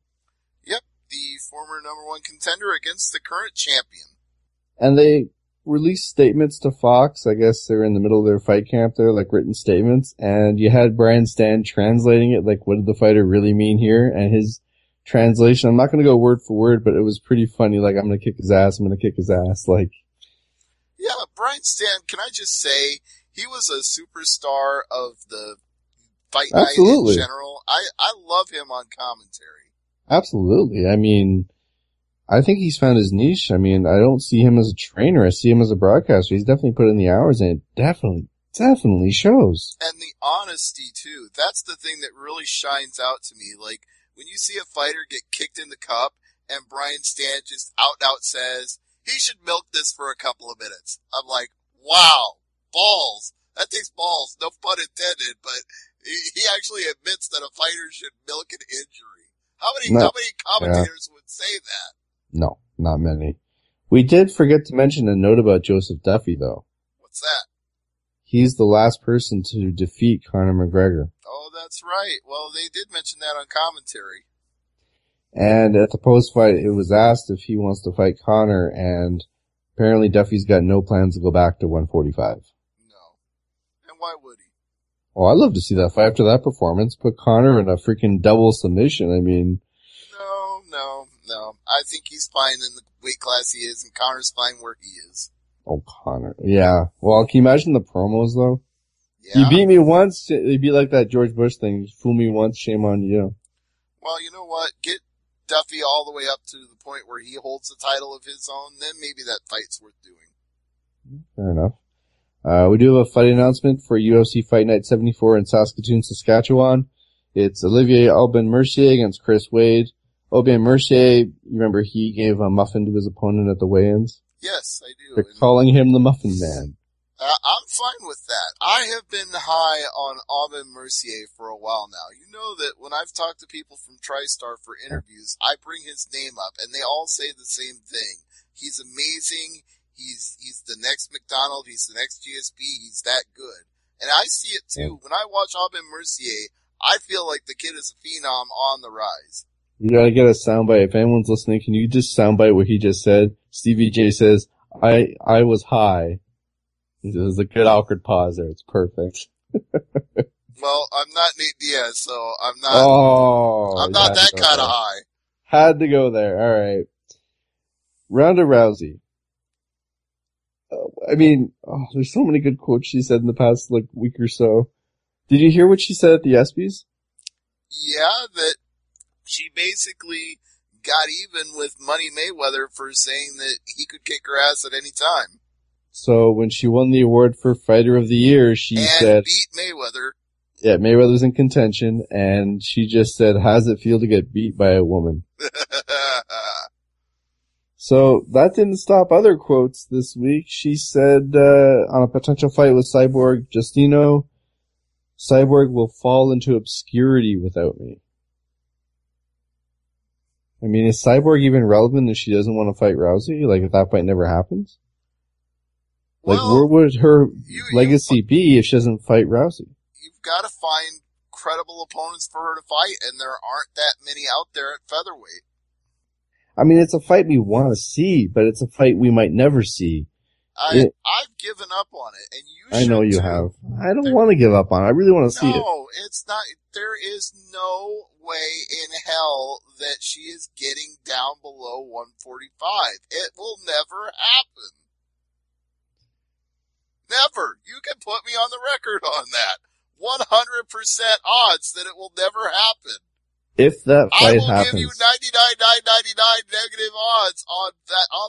Yep, the former number one contender against the current champion. And they released statements to Fox. I guess they're in the middle of their fight camp there, like written statements. And you had Brian Stan translating it, like what did the fighter really mean here? And his translation, I'm not going to go word for word, but it was pretty funny. Like, I'm going to kick his ass. I'm going to kick his ass. Like, yeah, Brian Stan, can I just say, he was a superstar of the fight night in general. I love him on commentary. Absolutely. I mean, I think he's found his niche. I mean, I don't see him as a trainer. I see him as a broadcaster. He's definitely put in the hours, and it definitely shows. And the honesty, too. That's the thing that really shines out to me. Like, when you see a fighter get kicked in the cup, and Brian Stan just out says, he should milk this for a couple of minutes. I'm like, wow, balls. That takes balls. No pun intended, but he actually admits that a fighter should milk an injury. How many commentators would say that? No, not many. We did forget to mention a note about Joseph Duffy, though. What's that? He's the last person to defeat Conor McGregor. Oh, that's right. Well, they did mention that on commentary. And at the post-fight, it was asked if he wants to fight Conor, and apparently Duffy's got no plans to go back to 145. No. And why would he? Oh, I'd love to see that fight after that performance. Put Conor in a freaking double submission. I mean... No. I think he's fine in the weight class he is, and Conor's fine where he is. Oh, Conor. Yeah. Well, can you imagine the promos, though? Yeah. You beat me once, it'd be like that George Bush thing. You fool me once, shame on you. Well, you know what? Get Duffy all the way up to the point where he holds the title of his own, then maybe that fight's worth doing. Fair enough. We do have a fight announcement for UFC Fight Night 74 in Saskatoon, Saskatchewan. It's Olivier Aubin-Mercier against Chris Wade. Aubin-Mercier, you remember he gave a muffin to his opponent at the weigh-ins? Yes, I do. They're calling him the Muffin Man. I'm fine with that. I have been high on Aubin-Mercier for a while now. You know that when I've talked to people from TriStar for interviews, I bring his name up, and they all say the same thing. He's amazing. He's the next McDonald. He's the next GSP. He's that good. And I see it too. When I watch Aubin-Mercier, I feel like the kid is a phenom on the rise. You gotta get a soundbite. If anyone's listening, can you just soundbite what he just said? Stevie J says, I was high. There's a good awkward pause there. It's perfect. Well, I'm not Nate Diaz, so I'm not that kind of high. Had to go there. All right. Ronda Rousey. There's so many good quotes she said in the past, week or so. Did you hear what she said at the ESPYs? Yeah, that she basically got even with Money Mayweather for saying that he could kick her ass at any time. So when she won the award for Fighter of the Year, she said... beat Mayweather. Yeah, Mayweather's in contention, and she just said, how does it feel to get beat by a woman? So that didn't stop other quotes this week. She said, on a potential fight with Cyborg Justino, Cyborg will fall into obscurity without me. I mean, is Cyborg even relevant if she doesn't want to fight Rousey? Like, if that fight never happens? Like, where would her legacy be if she doesn't fight Rousey? You've got to find credible opponents for her to fight, and there aren't that many out there at featherweight. I mean, it's a fight we want to see, but it's a fight we might never see. I've given up on it, and you should I know you too. have. I don't want to give up on it. I really want to see it. No, it's not. There is no way in hell that she is getting down below 145. It will never happen. Never. You can put me on the record on that. 100% odds that it will never happen. If that fight happens, I will give you 99.999 negative odds on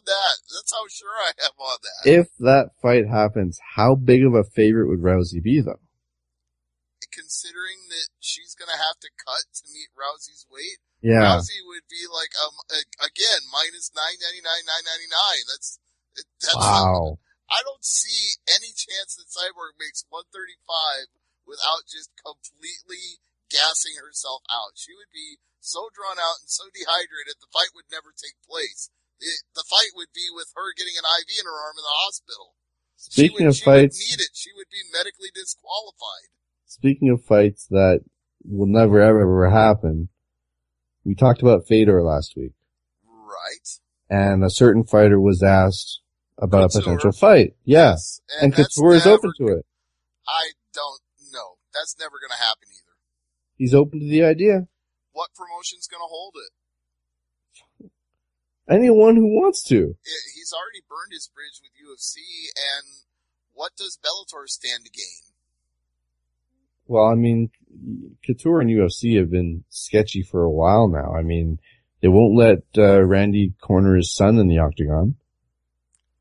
that. That's how sure I am on that. If that fight happens, how big of a favorite would Rousey be, though? Considering that she's going to have to cut to meet Rousey's weight, yeah. Rousey would be again, minus 999.999. That's wow. I don't see any chance that Cyborg makes 135 without just completely gassing herself out. She would be so drawn out and so dehydrated, the fight would never take place. The fight would be with her getting an IV in her arm in the hospital. Speaking of She fights, would need it. She would be medically disqualified. speaking of fights that will never ever happen, we talked about Fedor last week. Right. And a certain fighter was asked about Couture. a potential fight. Yeah. Yes. And Couture is open to it. I don't know. That's never going to happen either. He's open to the idea. What promotion's going to hold it? Anyone who wants to. He's already burned his bridge with UFC, and what does Bellator stand to gain? Well, I mean, Couture and UFC have been sketchy for a while now. I mean, they won't let Randy corner his son in the octagon.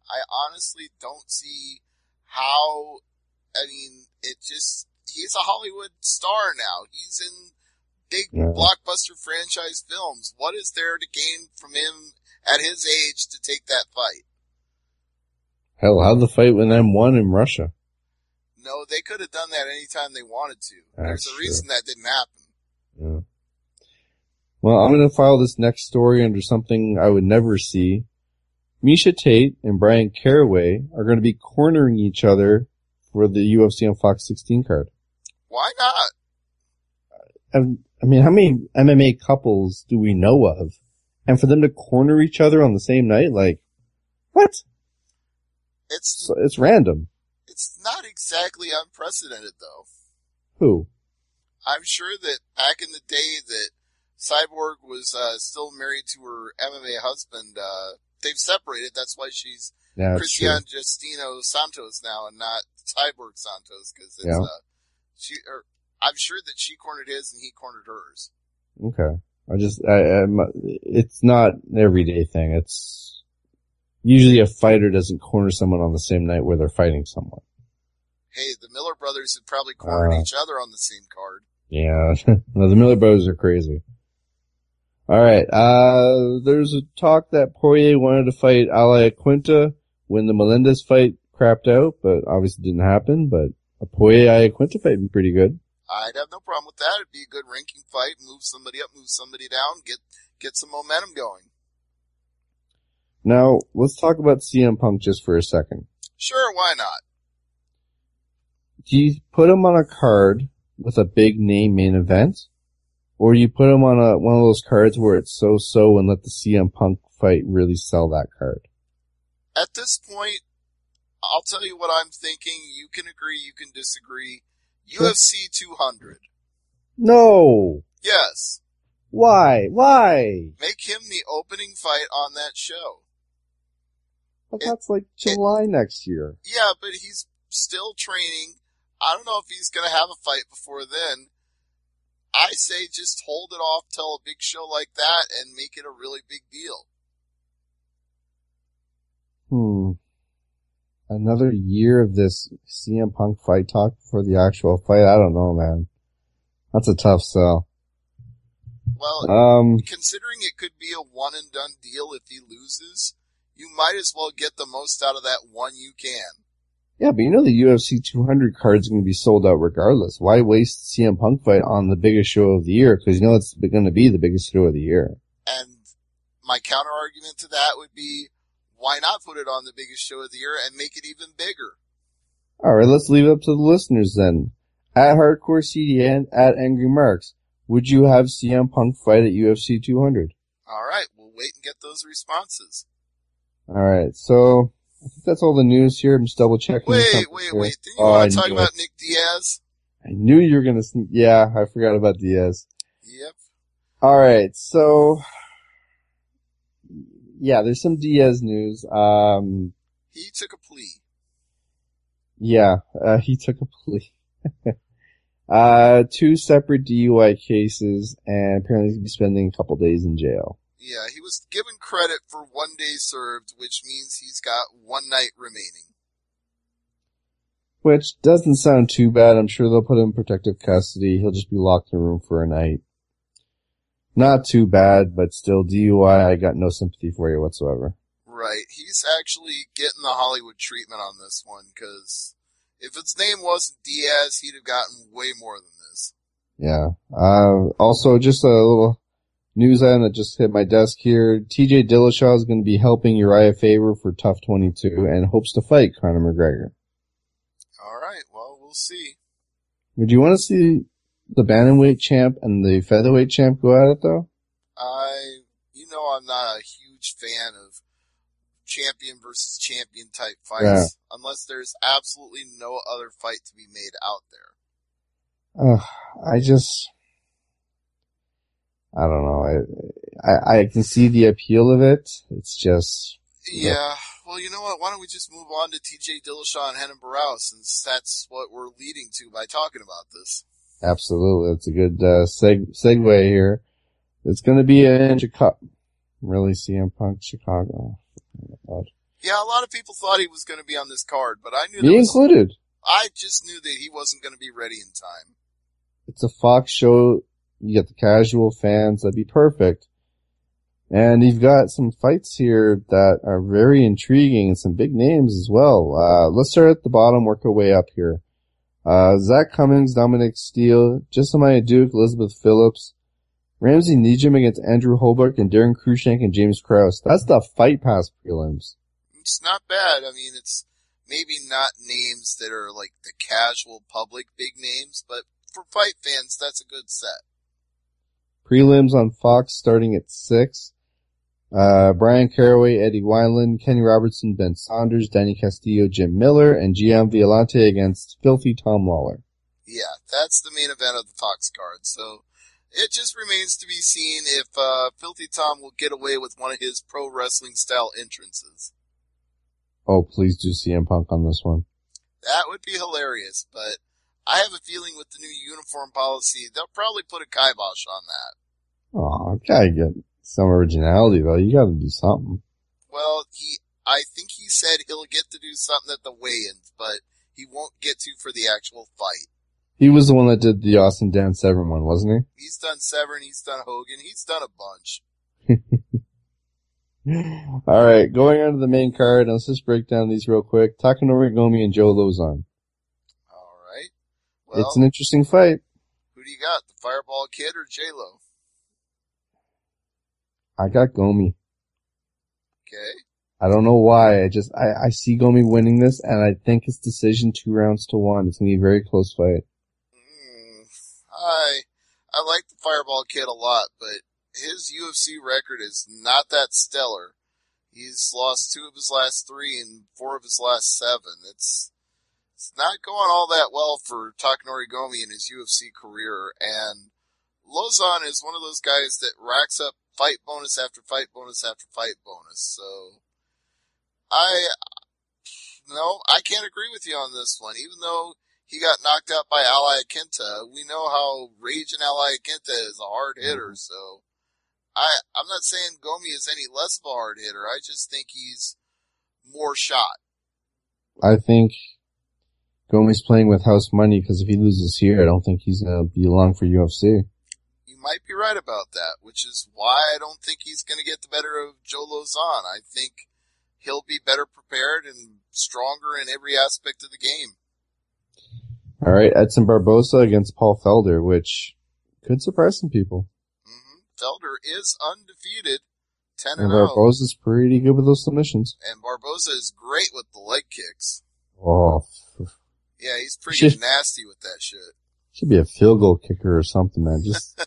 I honestly don't see how, he's a Hollywood star now. He's in big blockbuster franchise films. What is there to gain from him at his age to take that fight? Hell, how'd the fight with M1 in Russia? No, they could have done that anytime they wanted to. That's There's a reason that didn't happen. Yeah. Well, I'm going to file this next story under something I would never see. Misha Tate and Brian Caraway are going to be cornering each other for the UFC on Fox 16 card. Why not? I mean, how many MMA couples do we know of? And for them to corner each other on the same night, like, what? It's random. It's not exactly unprecedented, though. Who? I'm sure that back in the day that Cyborg was still married to her MMA husband, they've separated. That's why she's Christian Justino Santos now and not Cyborg Santos, because it's, I'm sure that she cornered his and he cornered hers. Okay. It's not an everyday thing. It's usually a fighter doesn't corner someone on the same night where they're fighting someone. Hey, the Miller brothers had probably cornered each other on the same card. Yeah. No, the Miller brothers are crazy. Alright, there's a talk that Poirier wanted to fight Ala Quinta when the Melendez fight crapped out, but obviously didn't happen, but a Poirier Quinta fight would be pretty good. I'd have no problem with that. It'd be a good ranking fight. Move somebody up, move somebody down, get some momentum going. Now, let's talk about CM Punk just for a second. Sure, why not? Do you put him on a card with a big name main event? Or you put him on one of those cards where it's so-so and let the CM Punk fight really sell that card? At this point, I'll tell you what I'm thinking. You can agree, you can disagree. UFC 200. No! Yes. Why? Why? Make him the opening fight on that show. But that's like July next year. Yeah, but he's still training. I don't know if he's going to have a fight before then. I say just hold it off till a big show like that and make it a really big deal. Another year of this CM Punk fight talk before the actual fight? I don't know, man. That's a tough sell. Well, considering it could be a one and done deal if he loses, you might as well get the most out of that one you can. Yeah, but you know the UFC 200 card's going to be sold out regardless. Why waste the CM Punk fight on the biggest show of the year? Because you know it's going to be the biggest show of the year. And my counter argument to that would be, why not put it on the biggest show of the year and make it even bigger? Alright, let's leave it up to the listeners then. At Hardcore CDN, at Angry Marks, would you have CM Punk fight at UFC 200? Alright, we'll wait and get those responses. Alright, so I think that's all the news here. I'm just double checking. Wait. Didn't you want to talk about Nick Diaz? I knew you were going to sneak. Yeah, I forgot about Diaz. Yep. Alright, so yeah, there's some Diaz news. He took a plea. Yeah, he took a plea. 2 separate DUI cases, and apparently he's going to be spending a couple days in jail. Yeah, he was given credit for 1 day served, which means he's got 1 night remaining. Which doesn't sound too bad. I'm sure they'll put him in protective custody. He'll just be locked in a room for a night. Not too bad, but still DUI, I got no sympathy for you whatsoever. Right. He's actually getting the Hollywood treatment on this one, because if his name wasn't Diaz, he'd have gotten way more than this. Yeah. Also, just a little news item that just hit my desk here. TJ Dillashaw is going to be helping Uriah Faber for Tough 22 and hopes to fight Conor McGregor. All right. Well, we'll see. Would you want to see the bantamweight champ and the featherweight champ go at it, though? I'm not a huge fan of champion versus champion type fights, unless there's absolutely no other fight to be made out there. I don't know. I can see the appeal of it. It's just... Yeah. Well, you know what? Why don't we just move on to TJ Dillashaw and Renan Barao, since that's what we're leading to by talking about this. Absolutely. That's a good segue here. It's going to be in Chicago. Really, CM Punk, Chicago. Oh, yeah, a lot of people thought he was going to be on this card, but I knew me included. I just knew that he wasn't going to be ready in time. It's a Fox show. You get the casual fans. That'd be perfect. And you've got some fights here that are very intriguing and some big names as well. Let's start at the bottom, work our way up here. Zach Cummings, Dominic Steele, Jessamine Duke, Elizabeth Phillips, Ramsey Nijem against Andrew Holbrook, and Darren Cruikshank and James Krause. That's the Fight Pass prelims. It's not bad. I mean, it's maybe not names that are like the casual public big names, but for fight fans, that's a good set. Prelims on Fox starting at 6. Brian Caraway, Eddie Wineland, Kenny Robertson, Ben Saunders, Danny Castillo, Jim Miller, and Gian Violante against Filthy Tom Lawler. Yeah, that's the main event of the Fox card. So it just remains to be seen if Filthy Tom will get away with one of his pro wrestling style entrances. Oh, please do CM Punk on this one. That would be hilarious, but I have a feeling with the new uniform policy, they'll probably put a kibosh on that. Oh, gotta get some originality though. You gotta do something. Well, I think he said he'll get to do something at the weigh-ins, but he won't get to for the actual fight. He was the one that did the Austin Dan Severn one, wasn't he? He's done Severn, he's done Hogan, he's done a bunch. Alright, going on to the main card, let's just break down these real quick. Takanori Gomi and Joe Lozon. Alright. Well, it's an interesting fight. Who do you got, the Fireball Kid or J-Lo? I got Gomi. Okay. I don't know why. I see Gomi winning this, and I think it's decision 2-1. It's gonna be a very close fight. I like the Fireball Kid a lot, but his UFC record is not that stellar. He's lost 2 of his last 3 and 4 of his last 7. It's not going all that well for Takanori Gomi in his UFC career, and Lozon is one of those guys that racks up fight bonus after fight bonus after fight bonus, so I can't agree with you on this one. Even though he got knocked out by Ally Akinta, we know how raging Ally Akinta is a hard hitter, so I'm not saying Gomi is any less of a hard hitter. I just think he's more shot. I think Gomi's playing with house money because if he loses here, I don't think he's going to be along for UFC. You might be right about that, which is why I don't think he's going to get the better of Joe Lozon. I think he'll be better prepared and stronger in every aspect of the game. All right, Edson Barboza against Paul Felder, which could surprise some people. Felder is undefeated, 10-0. And Barboza's pretty good with those submissions. And Barboza is great with the leg kicks. Oh. Yeah, he's pretty nasty with that shit. Should be a field goal kicker or something, man. Just.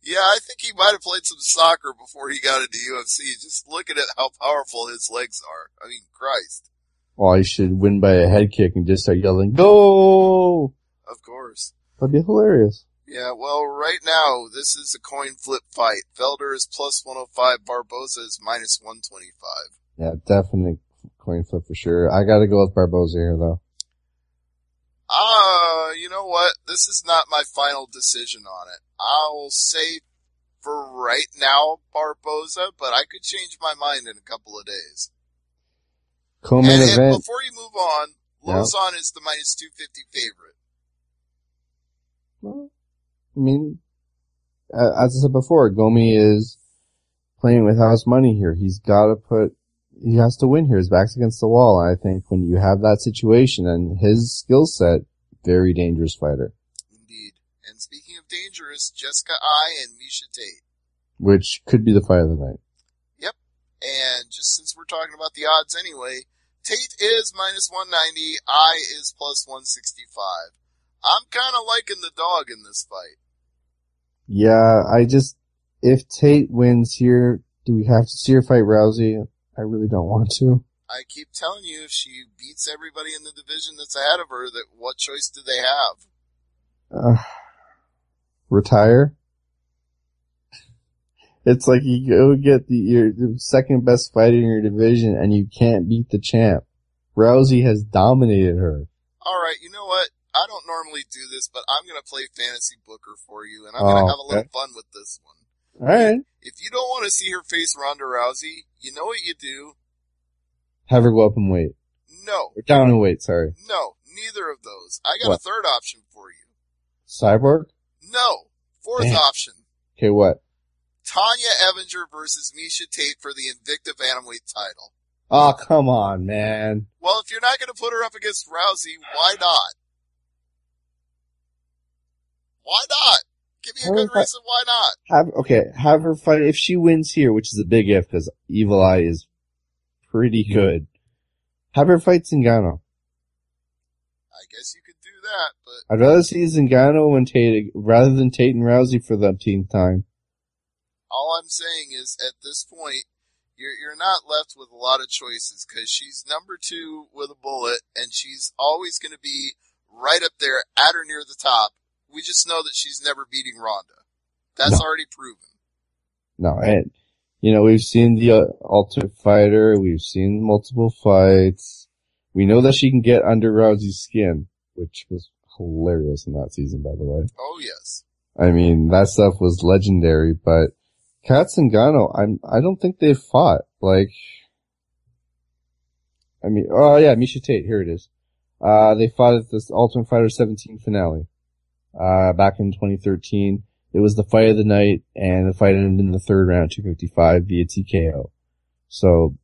Yeah, I think he might have played some soccer before he got into UFC. Just looking at how powerful his legs are. I mean, Christ. Oh, he should win by a head kick and just start yelling, "Go!" Of course. That'd be hilarious. Yeah, well, right now, this is a coin flip fight. Felder is plus 105, Barboza is minus 125. Yeah, definite coin flip for sure. I gotta go with Barboza here, though. You know what? This is not my final decision on it. I'll say for right now, Barboza, but I could change my mind in a couple of days. Co-main event. Before you move on, Lozon is the minus 250 favorite. Well, I mean, as I said before, Gomi is playing with house money here. He has to win here. His back's against the wall. I think when you have that situation and his skill set, very dangerous fighter. Indeed. And speaking of dangerous, Jessica Ai and Misha Tate. Which could be the fight of the night. Yep. And just since we're talking about the odds anyway, Tate is minus 190, Ai is plus 165. I'm kind of liking the dog in this fight. Yeah, if Tate wins here, do we have to see her fight Rousey? I really don't want to. I keep telling you, if she beats everybody in the division that's ahead of her, that what choice do they have? Retire? It's like you go get your second best fighter in your division and you can't beat the champ. Rousey has dominated her. Alright, you know what? I don't normally do this, but I'm going to play Fantasy Booker for you, and I'm going to have a little fun with this one. Alright. If you don't want to see her face Ronda Rousey, you know what you do? Have her go up in weight. No. Or down in weight, sorry. No, neither of those. I got a third option for you. Cyborg? No. Fourth option. Okay, what? Tanya Evinger versus Misha Tate for the Invicta Bantamweight title. Oh, come on, man. Well, if you're not going to put her up against Rousey, why not? Why not? Give me a good reason why not. Have her fight. If she wins here, which is a big if, because Evil Eye is pretty good, have her fight Zingano. I guess you could do that, but I'd rather see Zingano and Tate, rather than Tate and Rousey for the umpteenth time. all I'm saying is, at this point, you're not left with a lot of choices, because she's number 2 with a bullet, and she's always going to be right up there at or near the top. We just know that she's never beating Ronda. That's already proven. No, and, we've seen the Ultimate Fighter, we've seen multiple fights. We know that she can get under Rousey's skin, which was hilarious in that season, by the way. Oh, yes. I mean, that stuff was legendary, but Katz and Gano, I don't think they've fought. Misha Tate, here it is. They fought at this Ultimate Fighter 17 finale, back in 2013. It was the fight of the night, and the fight ended in the third round, 255 via TKO. So,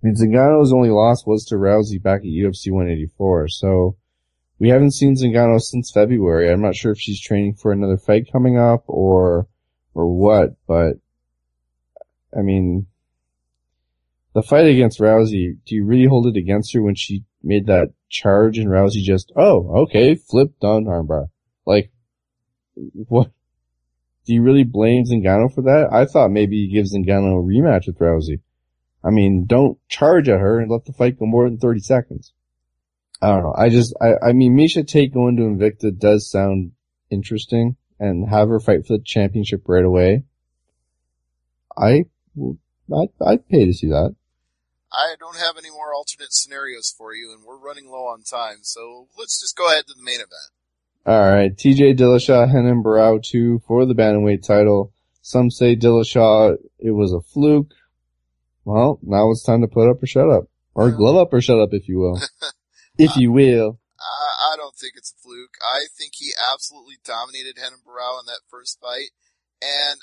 Zingano's only loss was to Rousey back at UFC 184, so we haven't seen Zingano since February. I'm not sure if she's training for another fight coming up or what, but, the fight against Rousey, do you really hold it against her when she made that charge and Rousey just, flip, done, armbar? What? Do you really blame Zingano for that? I thought maybe you give Zingano a rematch with Rousey. Don't charge at her and let the fight go more than 30 seconds. I don't know. Misha Tate going to Invicta does sound interesting, and have her fight for the championship right away. I'd pay to see that. I don't have any more alternate scenarios for you, and we're running low on time, so let's just go ahead to the main event. Alright, TJ Dillashaw, Renan Barao 2 for the bantamweight title. Some say Dillashaw, it was a fluke. Well, now it's time to put up or shut up. Or glove up or shut up, if you will. If you will. I don't think it's a fluke. I think he absolutely dominated Renan Barao in that first fight. And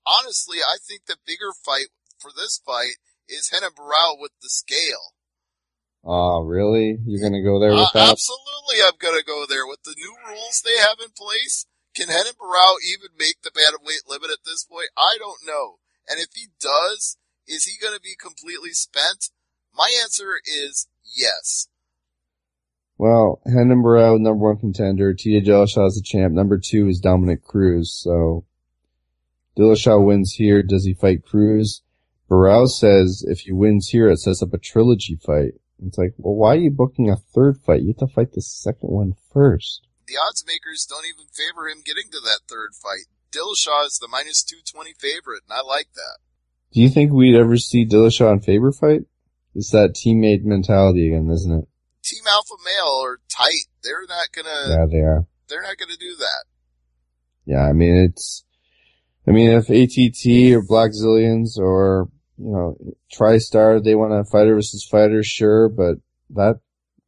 honestly, I think the bigger fight for this fight is Renan Barao with the scale. Oh, really? You're gonna go there with that? Absolutely, I'm gonna go there. With the new rules they have in place, can Renan Barao even make the bantamweight limit at this point? I don't know. And if he does, is he gonna be completely spent? My answer is yes. Well, Renan Barao, number 1 contender. TJ Dillashaw is the champ. Number 2 is Dominic Cruz. So, Dillashaw wins here. Does he fight Cruz? Barao says if he wins here, it sets up a trilogy fight. It's like, well, why are you booking a third fight? You have to fight the second one first. The odds makers don't even favor him getting to that third fight. Dillashaw is the minus 220 favorite, and I like that. Do you think we'd ever see Dillashaw and Faber fight? It's that teammate mentality again, isn't it? Team Alpha Male are tight. They're not gonna... Yeah, they are. They're not gonna do that. Yeah, if ATT or Black Zillions or, TriStar, they want a fighter versus fighter, sure, but that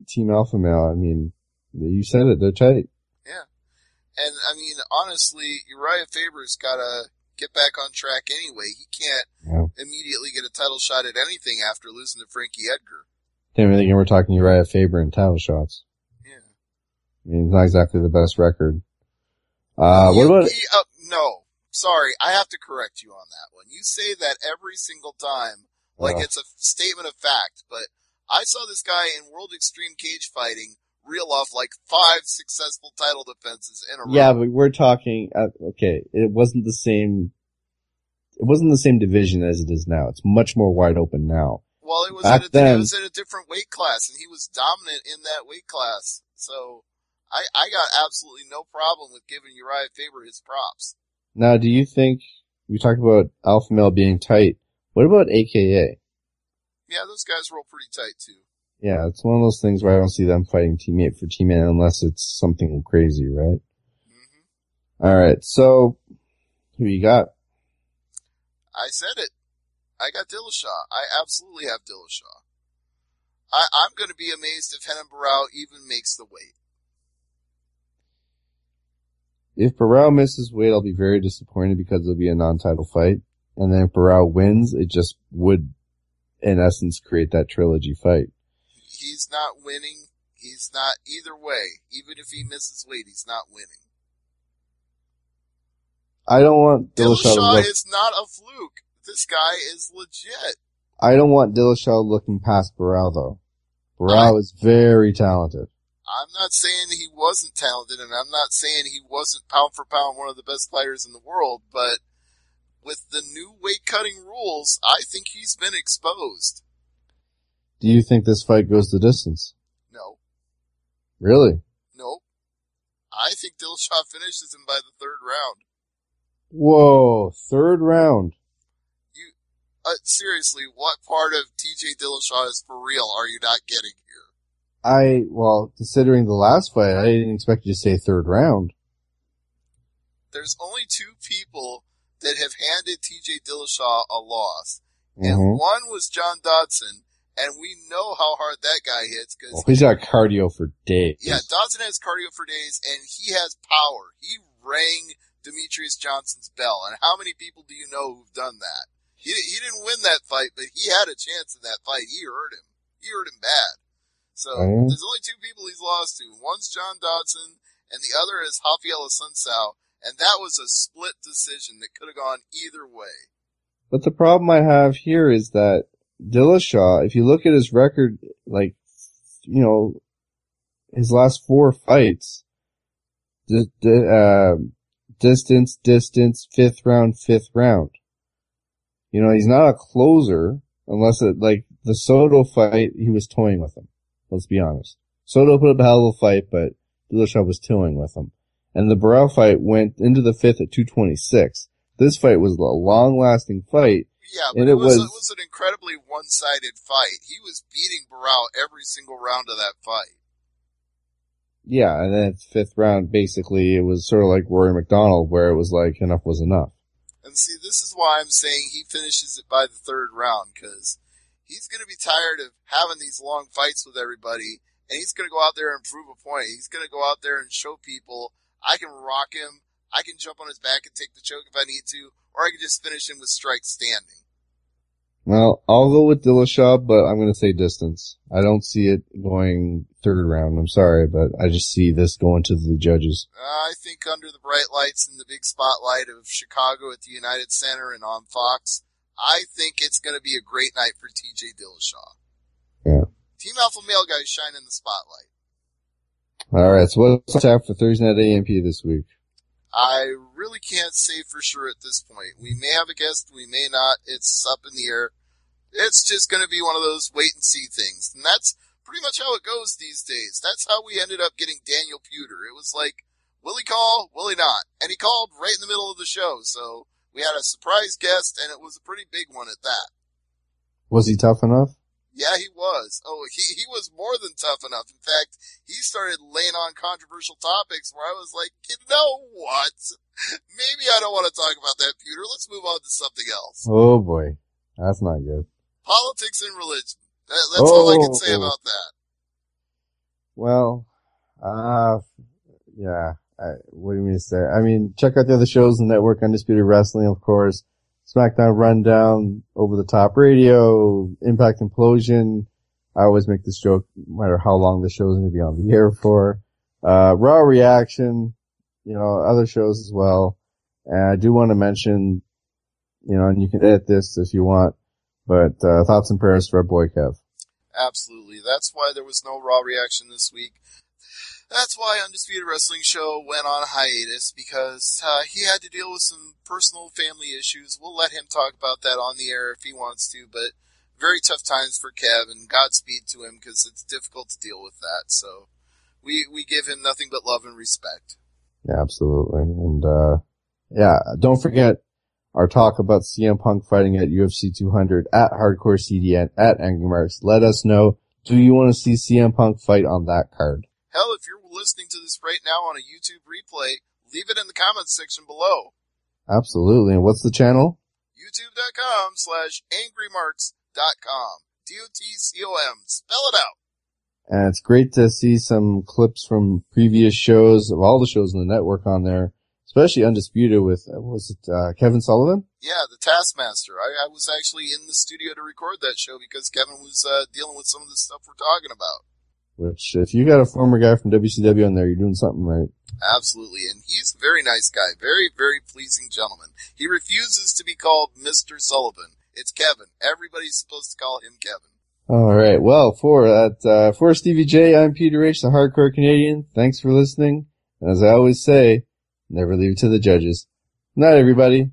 Team Alpha Male, you said it, they're tight. Yeah. And, honestly, Uriah Faber's got a get back on track anyway. He can't immediately get a title shot at anything after losing to Frankie Edgar. Damn, I think we're talking Uriah Faber in title shots. Yeah. I mean, it's not exactly the best record. What about... No. Sorry, I have to correct you on that one. You say that every single time, like it's a statement of fact, but I saw this guy in World Extreme Cage Fighting reel off like 5 successful title defenses in a row. Yeah, but we're talking, okay, it wasn't the same division as it is now. It's much more wide open now. Well, it was at a different weight class, and he was dominant in that weight class. So, I got absolutely no problem with giving Uriah Faber his props. Now, do you think, we talked about alpha male being tight, what about AKA? Yeah, those guys roll pretty tight too. Yeah, it's one of those things where I don't see them fighting teammate for teammate unless it's something crazy, right? Mm-hmm. Alright, so, who you got? I said it. I got Dillashaw. I absolutely have Dillashaw. I'm going to be amazed if Renan Barao even makes the weight. If Barao misses weight, I'll be very disappointed because it'll be a non-title fight. And then if Barao wins, it just would, in essence, create that trilogy fight. He's not winning. He's not either way. Even if he misses weight, he's not winning. I don't want Dillashaw is not a fluke. This guy is legit. I don't want Dillashaw looking past Barao, though. Barao is very talented. I'm not saying he wasn't talented, and I'm not saying he wasn't pound for pound one of the best fighters in the world, but with the new weight cutting rules, I think he's been exposed. Do you think this fight goes the distance? No. Really? No. I think Dillashaw finishes him by the third round. Whoa, third round. Seriously, what part of TJ Dillashaw is for real are you not getting here? Well, considering the last fight, I didn't expect you to say third round. There's only 2 people that have handed TJ Dillashaw a loss. And one was John Dodson, and we know how hard that guy hits. Cause he's got cardio for days. Yeah, Dodson has cardio for days, and he has power. He rang Demetrius Johnson's bell. And how many people do you know who've done that? He didn't win that fight, but he had a chance in that fight. He hurt him. He hurt him bad. So there's only 2 people he's lost to. One's John Dodson, and the other is Rafael Assunção. And that was a split decision that could have gone either way. But the problem I have here is that Dillashaw, if you look at his record, like, you know, his last 4 fights, distance, 5th round. You know, he's not a closer unless like the Soto fight, he was toying with him. Let's be honest. Soto put up a hell of a fight, but Dillashaw was toying with him. And the Barao fight went into the 5th at 226. This fight was a long-lasting fight. Yeah, but it was an incredibly one-sided fight. He was beating Barao every single round of that fight. Yeah, and then at the 5th round, basically, it was sort of like Rory McDonald, where it was like, enough was enough. And see, this is why I'm saying he finishes it by the 3rd round, because he's going to be tired of having these long fights with everybody, and he's going to go out there and prove a point. He's going to go out there and show people, I can rock him, I can jump on his back and take the choke if I need to, or I can just finish him with strikes standing. Well, I'll go with Dillashaw, but I'm going to say distance. I don't see it going 3rd round. I'm sorry, but I just see this going to the judges. I think under the bright lights and the big spotlight of Chicago at the United Center and on Fox, I think it's going to be a great night for TJ Dillashaw. Yeah. Team Alpha Male guys shine in the spotlight. All right, so what's up for Thursday Night AMP this week? I really can't say for sure at this point. We may have a guest, we may not. It's up in the air. It's just going to be one of those wait-and-see things. And that's pretty much how it goes these days. That's how we ended up getting Daniel Puder. It was like, will he call, will he not? And he called right in the middle of the show. So we had a surprise guest, and it was a pretty big one at that. Was he tough enough? Yeah, he was. Oh, he was more than tough enough. In fact, he started laying on controversial topics where I was like, you know what? Maybe I don't want to talk about that, Peter. Let's move on to something else. Oh boy. That's not good. Politics and religion. That's all I can say about that. Well, yeah. what do you mean to say? I mean, check out the other shows on the network, Undisputed Wrestling, of course, SmackDown Rundown, Over the Top Radio, Impact Implosion. I always make this joke, no matter how long the show is going to be on the air for. Raw Reaction, other shows as well. And I do want to mention, and you can edit this if you want, but thoughts and prayers for our boy Kev. Absolutely. That's why there was no Raw Reaction this week. That's why Undisputed Wrestling Show went on hiatus, because he had to deal with some personal family issues. We'll let him talk about that on the air if he wants to, but very tough times for Kev, and Godspeed to him, because it's difficult to deal with that. So we give him nothing but love and respect. Yeah, absolutely. And don't forget our talk about CM Punk fighting at UFC 200 at Hardcore CDN at Angry Marks. Let us know, do you want to see CM Punk fight on that card? Hell, if you're listening to this right now on a YouTube replay, leave it in the comments section below. Absolutely. And what's the channel? youtube.com/AngryMarks.com. DOTCOM. Spell it out. And it's great to see some clips from previous shows, of all the shows on the network on there, especially Undisputed with, Kevin Sullivan? Yeah, the Taskmaster. I was actually in the studio to record that show because Kevin was dealing with some of the stuff we're talking about. Which, if you got a former guy from WCW on there, you're doing something right. Absolutely, and he's a very nice guy. Very, very pleasing gentleman. He refuses to be called Mr. Sullivan. It's Kevin. Everybody's supposed to call him Kevin. Alright, well, for Stevie J, I'm Peter H., the Hardcore Canadian. Thanks for listening. And as I always say, never leave it to the judges. Good night, everybody.